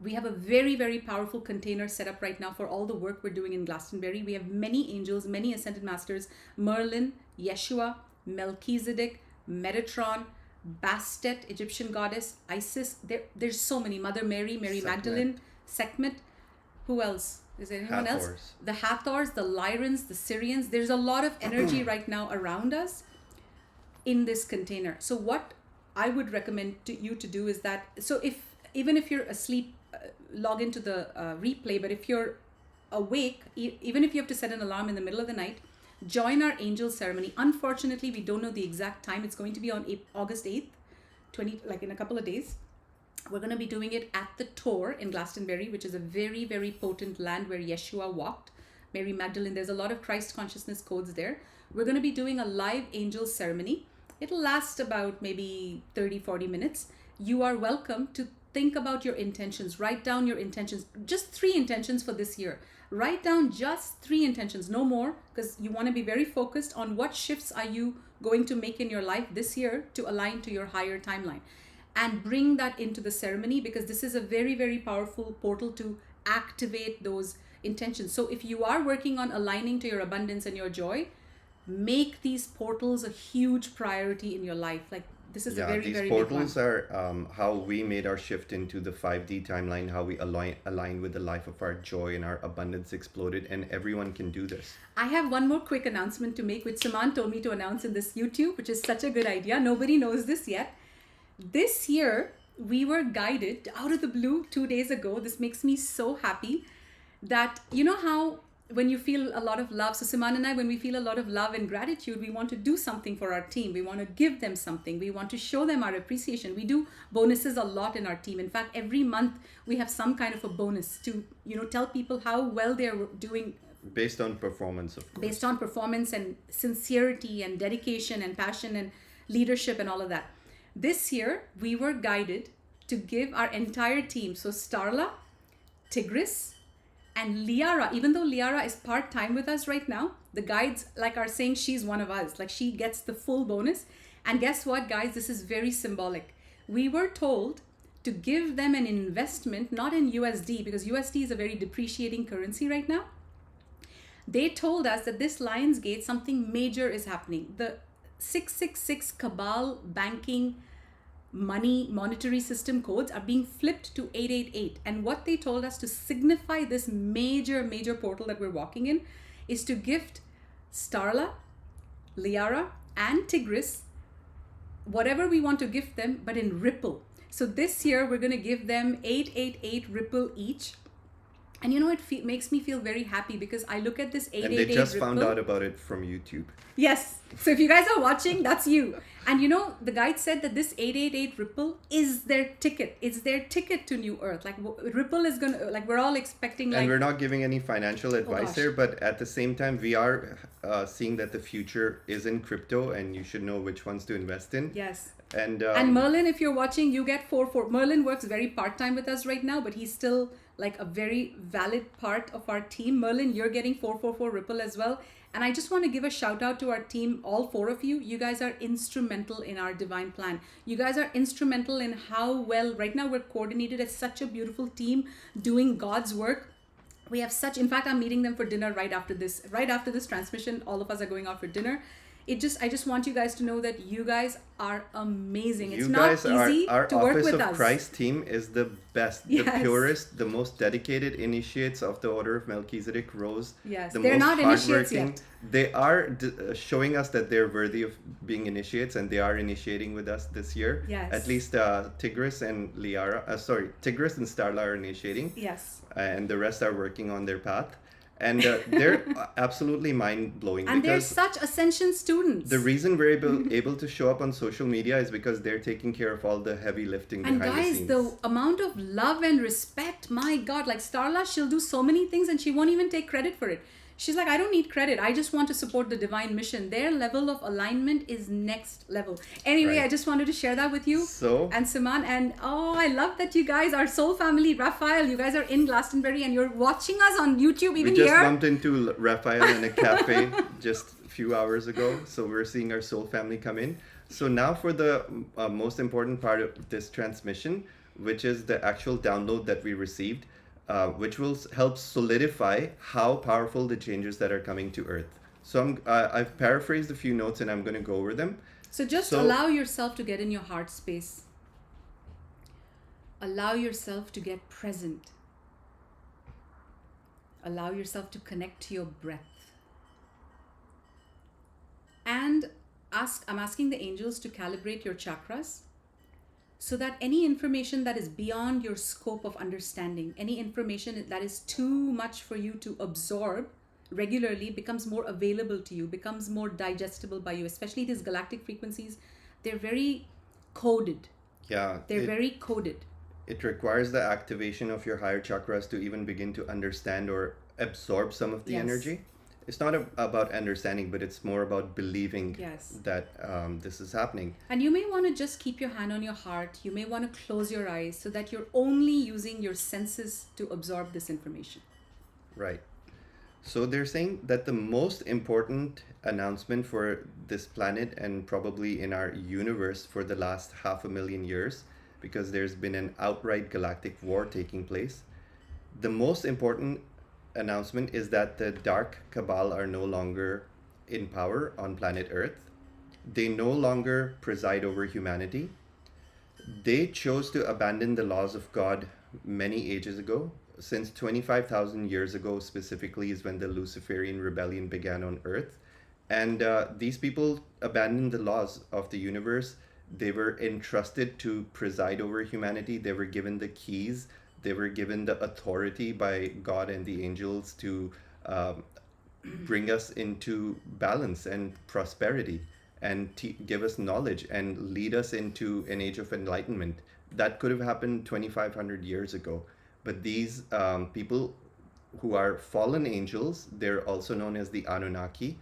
We have a very, very powerful container set up right now for all the work we're doing in Glastonbury. We have many angels, many ascended masters, Merlin, Yeshua, Melchizedek, Metatron, Bastet, Egyptian goddess, Isis. There's so many. Mother Mary, Mary Sekhmet. Magdalene, Sekhmet. Who else? Is there anyone else? Hathors. The Hathors, the Lyrans, the Sirians. There's a lot of energy right now around us in this container. So what I would recommend to you to do is that, so even if you're asleep, log into the replay, but if you're awake, even if you have to set an alarm in the middle of the night, join our angel ceremony. Unfortunately, we don't know the exact time. It's going to be on August 8th, like in a couple of days. We're going to be doing it at the Tor in Glastonbury, which is a very, very potent land where Yeshua walked. Mary Magdalene, there's a lot of Christ consciousness codes there. We're going to be doing a live angel ceremony. It'll last about maybe 30-40 minutes. You are welcome to think about your intentions. Write down your intentions. Just 3 intentions for this year. Write down just 3 intentions, no more, because you want to be very focused on what shifts are you going to make in your life this year to align to your higher timeline. And bring that into the ceremony, because this is a very, very powerful portal to activate those intentions. So if you are working on aligning to your abundance and your joy, make these portals a huge priority in your life. Like this is a very, these very portals big one. are how we made our shift into the 5D timeline, how we aligned with the life of our joy and our abundance exploded, and everyone can do this. I have one more quick announcement to make, which Siman told me to announce in this YouTube, which is such a good idea. Nobody knows this yet. This year, we were guided out of the blue 2 days ago. This makes me so happy that, you know how when you feel a lot of love, so Siman and I, when we feel a lot of love and gratitude, we want to do something for our team. We want to give them something. We want to show them our appreciation. We do bonuses a lot in our team. In fact, every month we have some kind of a bonus to, tell people how well they're doing. Based on performance, of course. Based on performance and sincerity and dedication and passion and leadership and all of that. This year, we were guided to give our entire team, so Starla, Tigris, and Lyra, even though Lyra is part-time with us right now, the guides are saying she's one of us, like she gets the full bonus. And guess what, guys, this is very symbolic. We were told to give them an investment, not in USD, because USD is a very depreciating currency right now. They told us that this Lionsgate, something major is happening. The 666 Cabal banking monetary system codes are being flipped to 888. And what they told us to signify this major portal that we're walking in is to gift Starla, Lyra, and Tigris whatever we want to gift them, but in Ripple. So this year we're going to give them 888 Ripple each. And it makes me feel very happy because I look at this 888 And they just Ripple. found out about it from YouTube. Yes. So if you guys are watching, that's you. And the guide said that this 888 Ripple is their ticket. It's their ticket to New Earth. Like Ripple is going to, we're all expecting And we're not giving any financial advice here, but at the same time, we are seeing that the future is in crypto and you should know which ones to invest in. Yes. And Merlin, if you're watching, you get 4. Merlin works very part-time with us right now, but he's still like a very valid part of our team. Merlin, you're getting 444 Ripple as well. And I just want to give a shout out to our team, all 4 of you. You guys are instrumental in our divine plan. You guys are instrumental in how well, right now we're coordinated as such a beautiful team doing God's work. We have in fact, I'm meeting them for dinner right after this transmission. All of us are going out for dinner. I just want you guys to know that you guys are amazing. It's not easy to work with us. Our Office of Christ team is the best, the purest, the most dedicated initiates of the Order of Melchizedek Rose. Yes, the they're most not initiates hardworking. yet. They are showing us that they're worthy of being initiates, and they are initiating with us this year. Yes. At least Tigris and Tigris and Starla are initiating. Yes. And the rest are working on their path. And they're absolutely mind-blowing. And they're such ascension students. The reason we're able to show up on social media is because they're taking care of all the heavy lifting behind the scenes. And guys, the amount of love and respect, my God, like Starla, she'll do so many things and she won't even take credit for it. She's like, I don't need credit. I just want to support the divine mission. Their level of alignment is next level. Anyway, Right. I just wanted to share that with you So and Siman. And oh, I love that you guys are soul family. Raphael, you guys are in Glastonbury and you're watching us on YouTube we even just here. bumped into Raphael in a cafe just a few hours ago. So we're seeing our soul family come in. So now for the most important part of this transmission, which is the actual download that we received, which will help solidify how powerful the changes that are coming to Earth. So I've paraphrased a few notes and I'm going to go over them. So just So- allow yourself to get in your heart space. Allow yourself to get present. Allow yourself to connect to your breath. And I'm asking the angels to calibrate your chakras so that any information that is beyond your scope of understanding, any information that is too much for you to absorb regularly becomes more available to you, becomes more digestible by you, especially these galactic frequencies. They're very coded. Yeah, They're very coded. it requires the activation of your higher chakras to even begin to understand or absorb some of the Yes. energy. It's not about understanding, but it's more about believing Yes. that this is happening. And you may want to just keep your hand on your heart. You may want to close your eyes so that you're only using your senses to absorb this information. Right. So they're saying that the most important announcement for this planet and probably in our universe for the last 500,000 years, because there's been an outright galactic war taking place, the most important announcement is that the Dark Cabal are no longer in power on planet Earth. They no longer preside over humanity. They chose to abandon the laws of God many ages ago. Since 25,000 years ago, specifically, is when the Luciferian rebellion began on Earth. And these people abandoned the laws of the universe. They were entrusted to preside over humanity. They were given the keys. They were given the authority by God and the angels to bring us into balance and prosperity and give us knowledge and lead us into an age of enlightenment. That could have happened 2,500 years ago. But these people who are fallen angels, they're also known as the Anunnaki,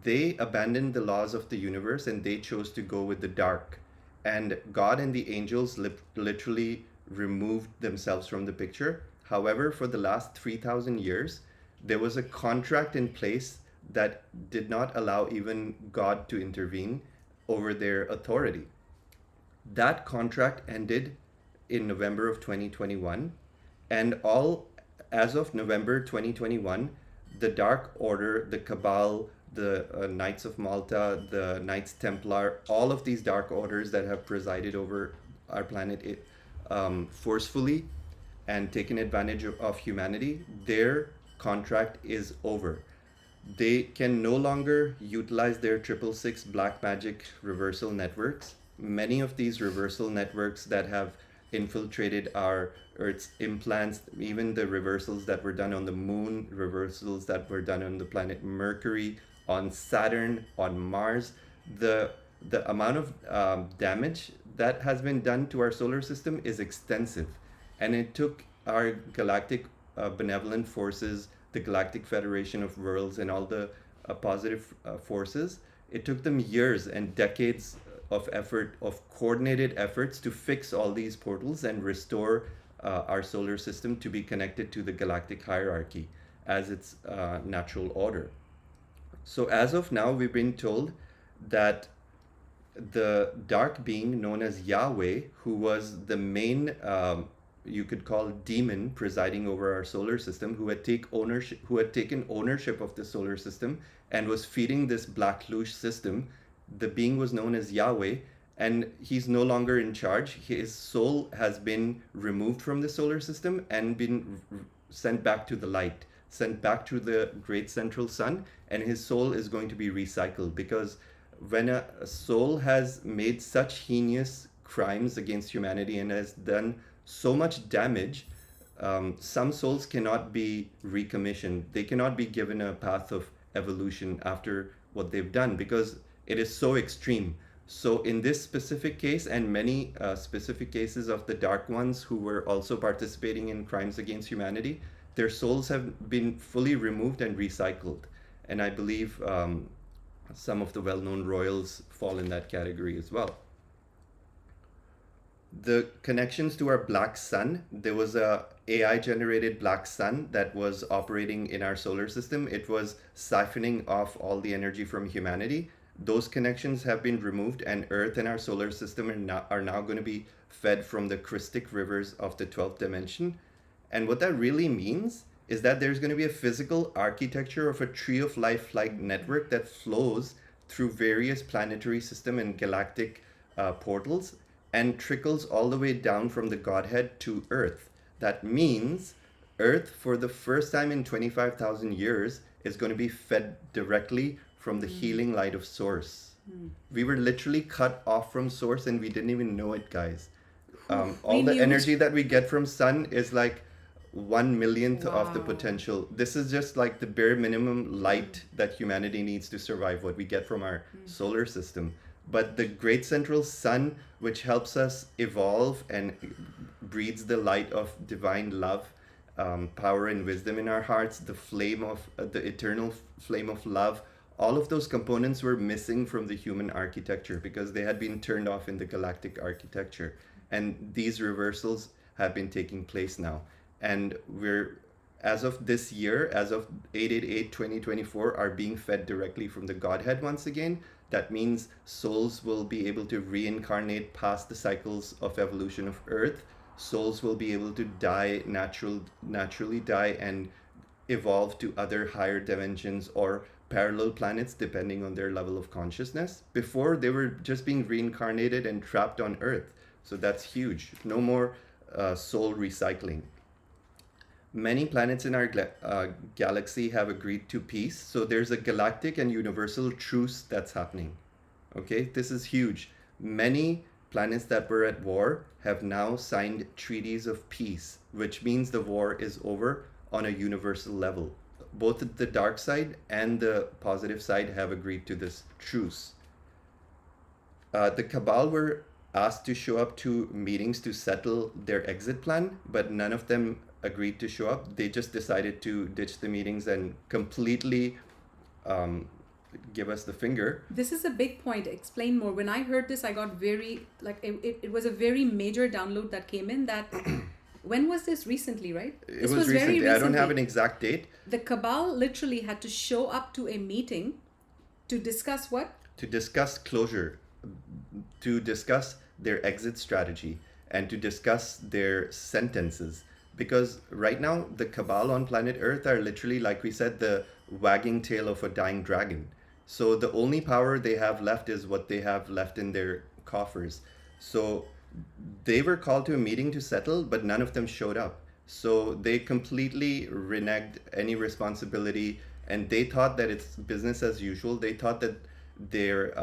they abandoned the laws of the universe and they chose to go with the dark. And God and the angels literally removed themselves from the picture. However, for the last 3,000 years, there was a contract in place that did not allow even God to intervene over their authority. That contract ended in November of 2021, and as of November 2021, the Dark Order, the Cabal, the Knights of Malta, the Knights Templar, all of these dark orders that have presided over our planet forcefully and taken advantage of humanity, their contract is over. They can no longer utilize their 666 black magic reversal networks. Many of these reversal networks that have infiltrated our Earth's implants, even the reversals that were done on the moon, reversals that were done on the planet Mercury, on Saturn, on Mars, the amount of damage that has been done to our solar system is extensive. And it took our galactic benevolent forces, the Galactic Federation of Worlds, and all the positive forces, it took them years and decades of effort, of coordinated efforts to fix all these portals and restore our solar system to be connected to the galactic hierarchy as its natural order. So as of now, we've been told that the dark being known as Yahweh, who was the main, you could call demon presiding over our solar system, who had taken ownership of the solar system and was feeding this black louche system. The being was known as Yahweh, and he's no longer in charge. His soul has been removed from the solar system and been sent back to the light, sent back to the great central sun, and his soul is going to be recycled, because when a soul has made such heinous crimes against humanity and has done so much damage, some souls cannot be recommissioned. They cannot be given a path of evolution after what they've done, because it is so extreme. So in this specific case, and many specific cases of the dark ones who were also participating in crimes against humanity, their souls have been fully removed and recycled. And I believe some of the well-known royals fall in that category as well. The connections to our black sun, there was a AI generated black sun that was operating in our solar system. It was siphoning off all the energy from humanity. Those connections have been removed, and Earth and our solar system are now going to be fed from the crystic rivers of the 12th dimension. And what that really means is that there's going to be a physical architecture of a tree of life like network that flows through various planetary system and galactic portals and trickles all the way down from the Godhead to Earth. That means Earth, for the first time in 25,000 years, is going to be fed directly from the healing light of Source. We were literally cut off from Source and we didn't even know it, guys. All the energy that we get from Sun is like 1/1,000,000th of the potential. This is just like the bare minimum light that humanity needs to survive, what we get from our solar system. But the great central sun, which helps us evolve and breathes the light of divine love, power and wisdom in our hearts, the flame of the eternal flame of love, all of those components were missing from the human architecture because they had been turned off in the galactic architecture. And these reversals have been taking place now. And we're, as of this year, as of 8/8/2024, are being fed directly from the Godhead once again. That means souls will be able to reincarnate past the cycles of evolution of Earth. Souls will be able to die, naturally die, and evolve to other higher dimensions or parallel planets depending on their level of consciousness. Before, they were just being reincarnated and trapped on Earth. So that's huge. No more soul recycling. Many planets in our galaxy have agreed to peace. So there's a galactic and universal truce that's happening. Okay, this is huge. Many planets that were at war have now signed treaties of peace, which means the war is over on a universal level. Both the dark side and the positive side have agreed to this truce. The Cabal were asked to show up to meetings to settle their exit plan, but none of them agreed to show up. They just decided to ditch the meetings and completely give us the finger. This is a big point. Explain more. When I heard this, I got very, like, it was a very major download that came in that, when was this? Recently, right? It was recently. I don't have an exact date. The Cabal literally had to show up to a meeting to discuss what? To discuss closure, to discuss their exit strategy, and to discuss their sentences. Because right now, the Cabal on planet Earth are literally, like we said, the wagging tail of a dying dragon. So the only power they have left is what they have left in their coffers. So they were called to a meeting to settle, but none of them showed up. So they completely reneged any responsibility, and they thought that it's business as usual. They thought that their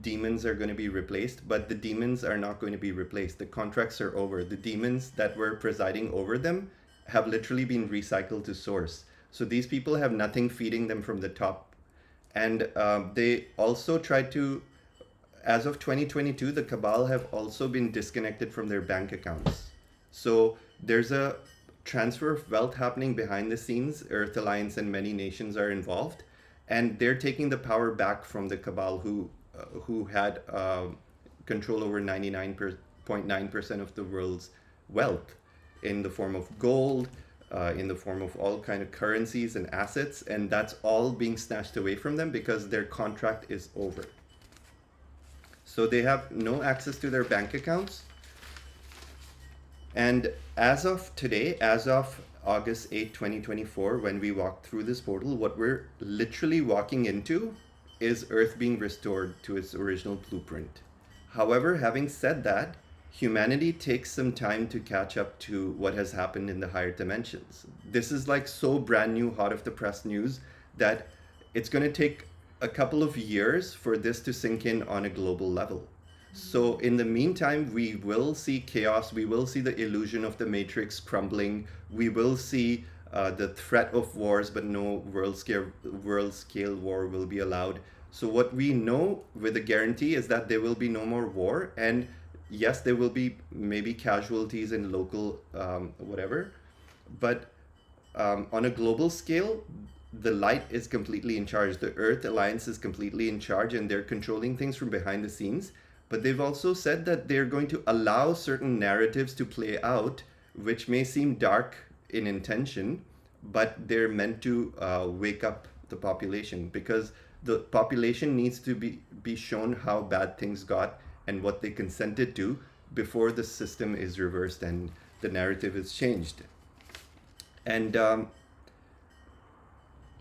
demons are going to be replaced, but the demons are not going to be replaced. The contracts are over. The demons that were presiding over them have literally been recycled to Source. So these people have nothing feeding them from the top. And they also tried to, as of 2022, the Cabal have also been disconnected from their bank accounts. So there's a transfer of wealth happening behind the scenes. Earth Alliance and many nations are involved, and they're taking the power back from the Cabal, who had control over 99.9% of the world's wealth in the form of gold, in the form of all kind of currencies and assets, and that's all being snatched away from them because their contract is over. So they have no access to their bank accounts. And as of today, as of August 8, 2024, when we walk through this portal, what we're literally walking into is Earth being restored to its original blueprint. However, having said that, humanity takes some time to catch up to what has happened in the higher dimensions. This is like so brand new, hot off the press news that it's going to take a couple of years for this to sink in on a global level. So in the meantime, we will see chaos. We will see the illusion of the matrix crumbling. We will see the threat of wars, but no world scale war will be allowed. So what we know with a guarantee is that there will be no more war. And yes, there will be maybe casualties in local whatever, but on a global scale, the light is completely in charge. The Earth Alliance is completely in charge, and they're controlling things from behind the scenes. But they've also said that they're going to allow certain narratives to play out, which may seem dark in intention, but they're meant to wake up the population, because the population needs to be shown how bad things got and what they consented to before the system is reversed and the narrative is changed. And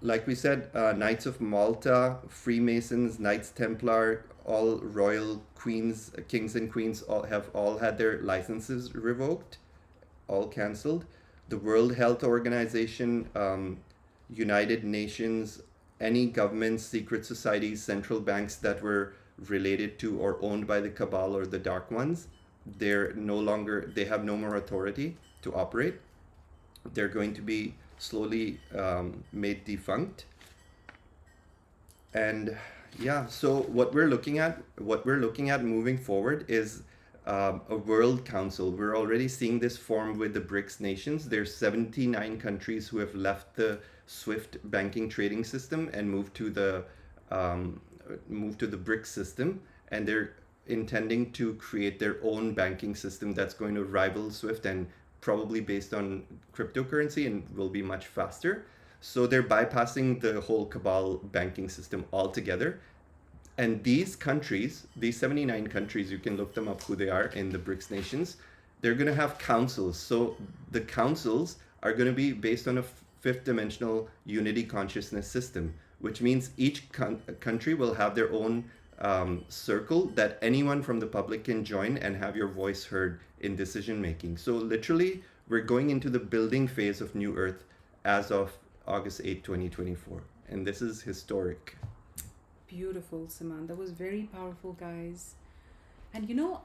like we said, Knights of Malta, Freemasons, Knights Templar, all royal queens, kings and queens have all had their licenses revoked, all cancelled. The World Health Organization, United Nations, any governments, secret societies, central banks that were related to or owned by the Cabal or the Dark Ones, they have no more authority to operate. They're going to be slowly made defunct. And yeah, so what we're looking at moving forward is a world council. We're already seeing this formed with the BRICS nations. There's 79 countries who have left the SWIFT banking trading system and moved to the BRICS system, and they're intending to create their own banking system that's going to rival SWIFT and probably based on cryptocurrency and will be much faster. So they're bypassing the whole Cabal banking system altogether. And these countries, these 79 countries, you can look them up who they are in the BRICS nations, they're going to have councils. So the councils are going to be based on a fifth dimensional unity consciousness system, which means each country will have their own circle that anyone from the public can join and have your voice heard in decision making. So literally, we're going into the building phase of New Earth as of August 8, 2024. And this is historic. Beautiful, Siman. That was very powerful, guys. And you know,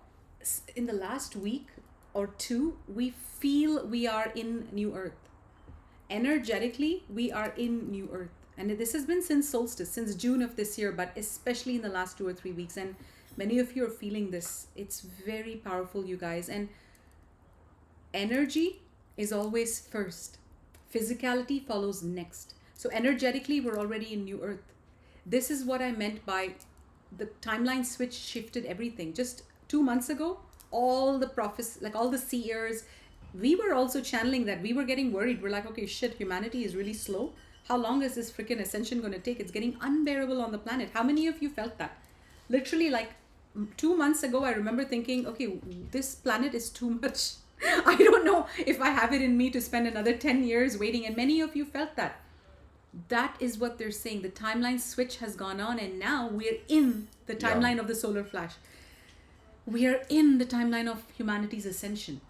in the last week or two, we feel we are in New Earth. Energetically, we are in New Earth. And this has been since solstice, since June of this year, but especially in the last 2 or 3 weeks. And many of you are feeling this. It's very powerful, you guys. And energy is always first. Physicality follows next. So energetically, we're already in New Earth. This is what I meant by the timeline switch shifted everything. Just 2 months ago, all the prophets, like all the seers, we were also channeling that. We were getting worried. We're like, okay, shit, humanity is really slow. How long is this freaking ascension going to take? It's getting unbearable on the planet. How many of you felt that? Literally, like 2 months ago, I remember thinking, okay, this planet is too much. I don't know if I have it in me to spend another 10 years waiting. And many of you felt that. That is what they're saying. The timeline switch has gone on, and now we're in the timeline of the solar flash. We are in the timeline of humanity's ascension.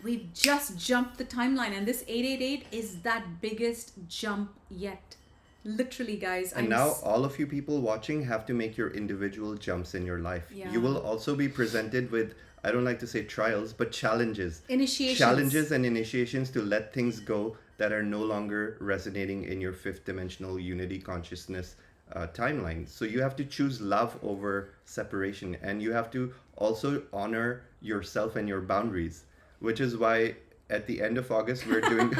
We've just jumped the timeline, and this 888 is that biggest jump yet. Literally, guys. And now all of you people watching have to make your individual jumps in your life. Yeah. You will also be presented with, I don't like to say trials, but challenges. Initiations. Challenges and initiations to let things go that are no longer resonating in your fifth dimensional unity consciousness timeline. So you have to choose love over separation, and you have to also honor yourself and your boundaries, which is why at the end of August we're doing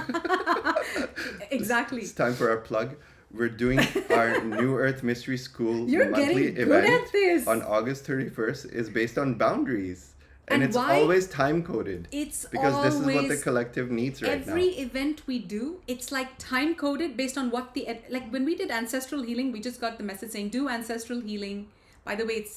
exactly. It's time for our plug. We're doing our New Earth Mystery School You're monthly getting good event at this. On August 31st is based on boundaries. And it's why? Always time coded. It's because always, this is what the collective needs right now. Every event we do, it's like time coded based on what like when we did ancestral healing, we just got the message saying do ancestral healing. By the way,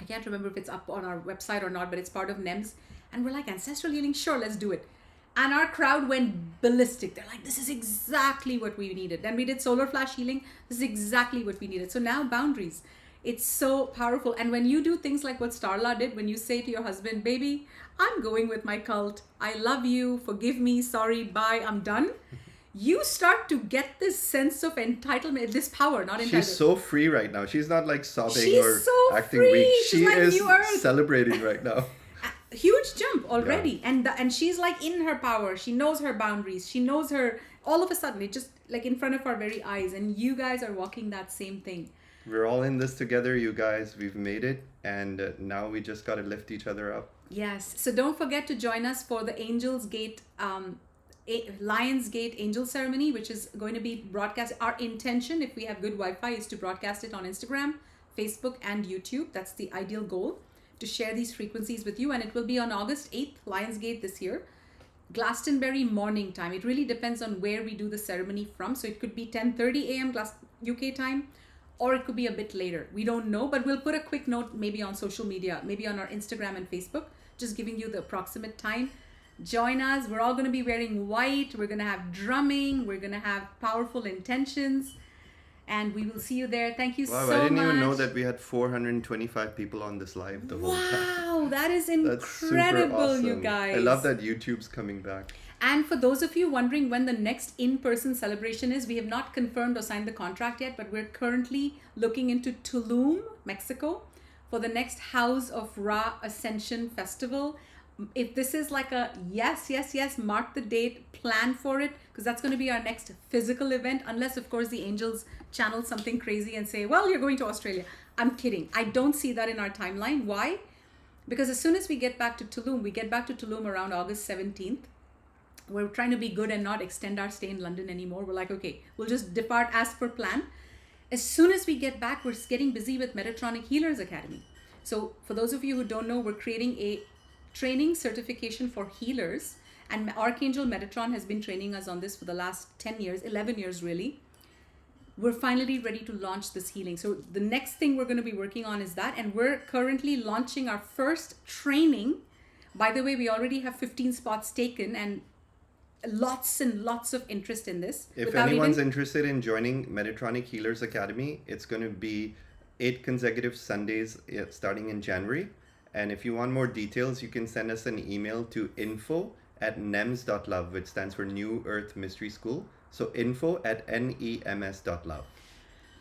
I can't remember if it's up on our website or not, but it's part of NEMS. And we're like, ancestral healing, sure, let's do it. And our crowd went ballistic. They're like, this is exactly what we needed. Then we did solar flash healing. This is exactly what we needed. So now boundaries. It's so powerful. And when you do things like what Starla did, when you say to your husband, baby, I'm going with my cult. I love you. Forgive me. Sorry. Bye. I'm done. You start to get this sense of entitlement, this power, not entitlement. She's so free right now. She's not like sobbing She's or so acting free. weak. She's She like is New Earth. celebrating right now. Huge jump already. Yeah. And she's like in her power. She knows her boundaries. She knows her, all of a sudden, it just like in front of our very eyes. And you guys are walking that same thing. We're all in this together, you guys. We've made it. And now we just got to lift each other up. Yes. So don't forget to join us for the Angels Gate Lionsgate Angel Ceremony, which is going to be broadcast. Our intention, if we have good Wi-Fi, is to broadcast it on Instagram, Facebook, and YouTube. That's the ideal goal, to share these frequencies with you. And it will be on August 8th, Lionsgate this year. Glastonbury morning time. It really depends on where we do the ceremony from. So it could be 10:30 a.m. UK time, or it could be a bit later. We don't know, but we'll put a quick note maybe on social media, maybe on our Instagram and Facebook, just giving you the approximate time. Join us. We're all going to be wearing white. We're going to have drumming. We're going to have powerful intentions. And we will see you there. Thank you so much. I didn't even know that we had 425 people on this live the whole time. Wow, that is incredible, That's super awesome. you guys. I love that YouTube's coming back. And for those of you wondering when the next in-person celebration is, we have not confirmed or signed the contract yet, but we're currently looking into Tulum, Mexico, for the next House of Ra Ascension Festival. If this is like a yes, mark the date, plan for it, because that's going to be our next physical event, unless of course the angels channel something crazy and say, well, you're going to Australia. I'm kidding. I don't see that in our timeline. Why? Because as soon as we get back to Tulum around August 17th. We're trying to be good and not extend our stay in London anymore. We're like, okay, we'll just depart as per plan. As soon as we get back, we're getting busy with Metatronic Healers Academy. So for those of you who don't know, we're creating a training certification for healers, and Archangel Metatron has been training us on this for the last 10 years, 11 years really. We're finally ready to launch this healing. So the next thing we're going to be working on is that, and we're currently launching our first training. By the way, we already have 15 spots taken and lots and lots of interest in this. If anyone's interested in joining Metatronic Healers Academy, it's going to be 8 consecutive Sundays starting in January. And if you want more details, you can send us an email to info@nems.love, which stands for New Earth Mystery School. So info@nems.love.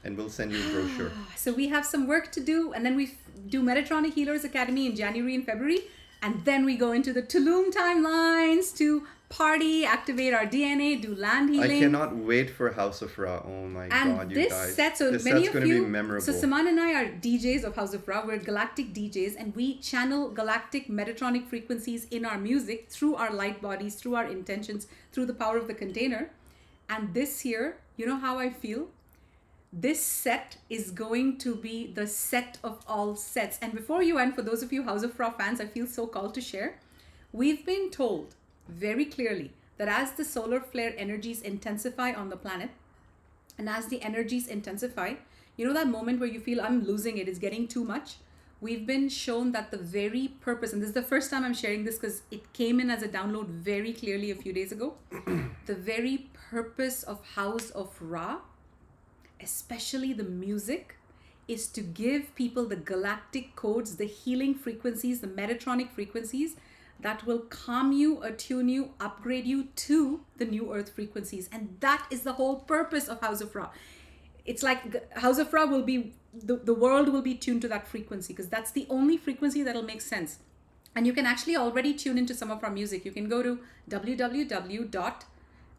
And we'll send you a brochure. So we have some work to do, and then we do Metatronic Healers Academy in January and February. And then we go into the Tulum timelines to party, activate our DNA, do land healing. I cannot wait for House of Ra. Oh my God, you guys. This set's going to be memorable. So Siman and I are DJs of House of Ra. We're Galactic DJs, and we channel galactic Metatronic frequencies in our music through our light bodies, through our intentions, through the power of the container. And this year, you know how I feel? This set is going to be the set of all sets. And before you end, for those of you House of Ra fans, I feel so called to share. We've been told very clearly that as the solar flare energies intensify on the planet, and as the energies intensify, you know that moment where you feel I'm losing it, it's getting too much? We've been shown that the very purpose, and this is the first time I'm sharing this because it came in as a download very clearly a few days ago, the very purpose of House of Ra, especially the music, is to give people the galactic codes, the healing frequencies, the Metatronic frequencies that will calm you, attune you, upgrade you to the new earth frequencies. And that is the whole purpose of House of Ra. It's like House of Ra will be, the world will be tuned to that frequency, because that's the only frequency that'll make sense. And you can actually already tune into some of our music. You can go to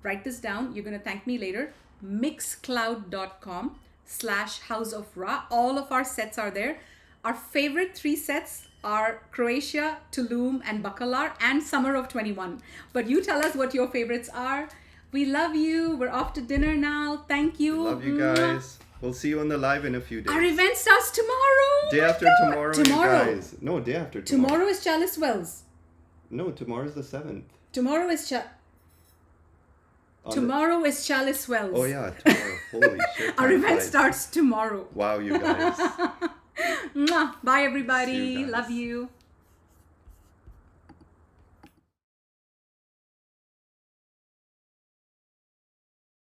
write this down, you're going to thank me later, mixcloud.com/House of Ra. All of our sets are there. Our favorite 3 sets are Croatia, Tulum, and Bacalar, and Summer of 21. But you tell us what your favorites are. We love you. We're off to dinner now. Thank you. Love you guys. We'll see you on the live in a few days. Our event starts tomorrow. Day after tomorrow, you guys. No, day after tomorrow. Tomorrow is Chalice Wells. No, tomorrow's the 7th. Tomorrow is Chalice Wells. Oh yeah, tomorrow. Holy shit. Our event starts tomorrow. Wow, you guys. Bye everybody. See you guys. Love you.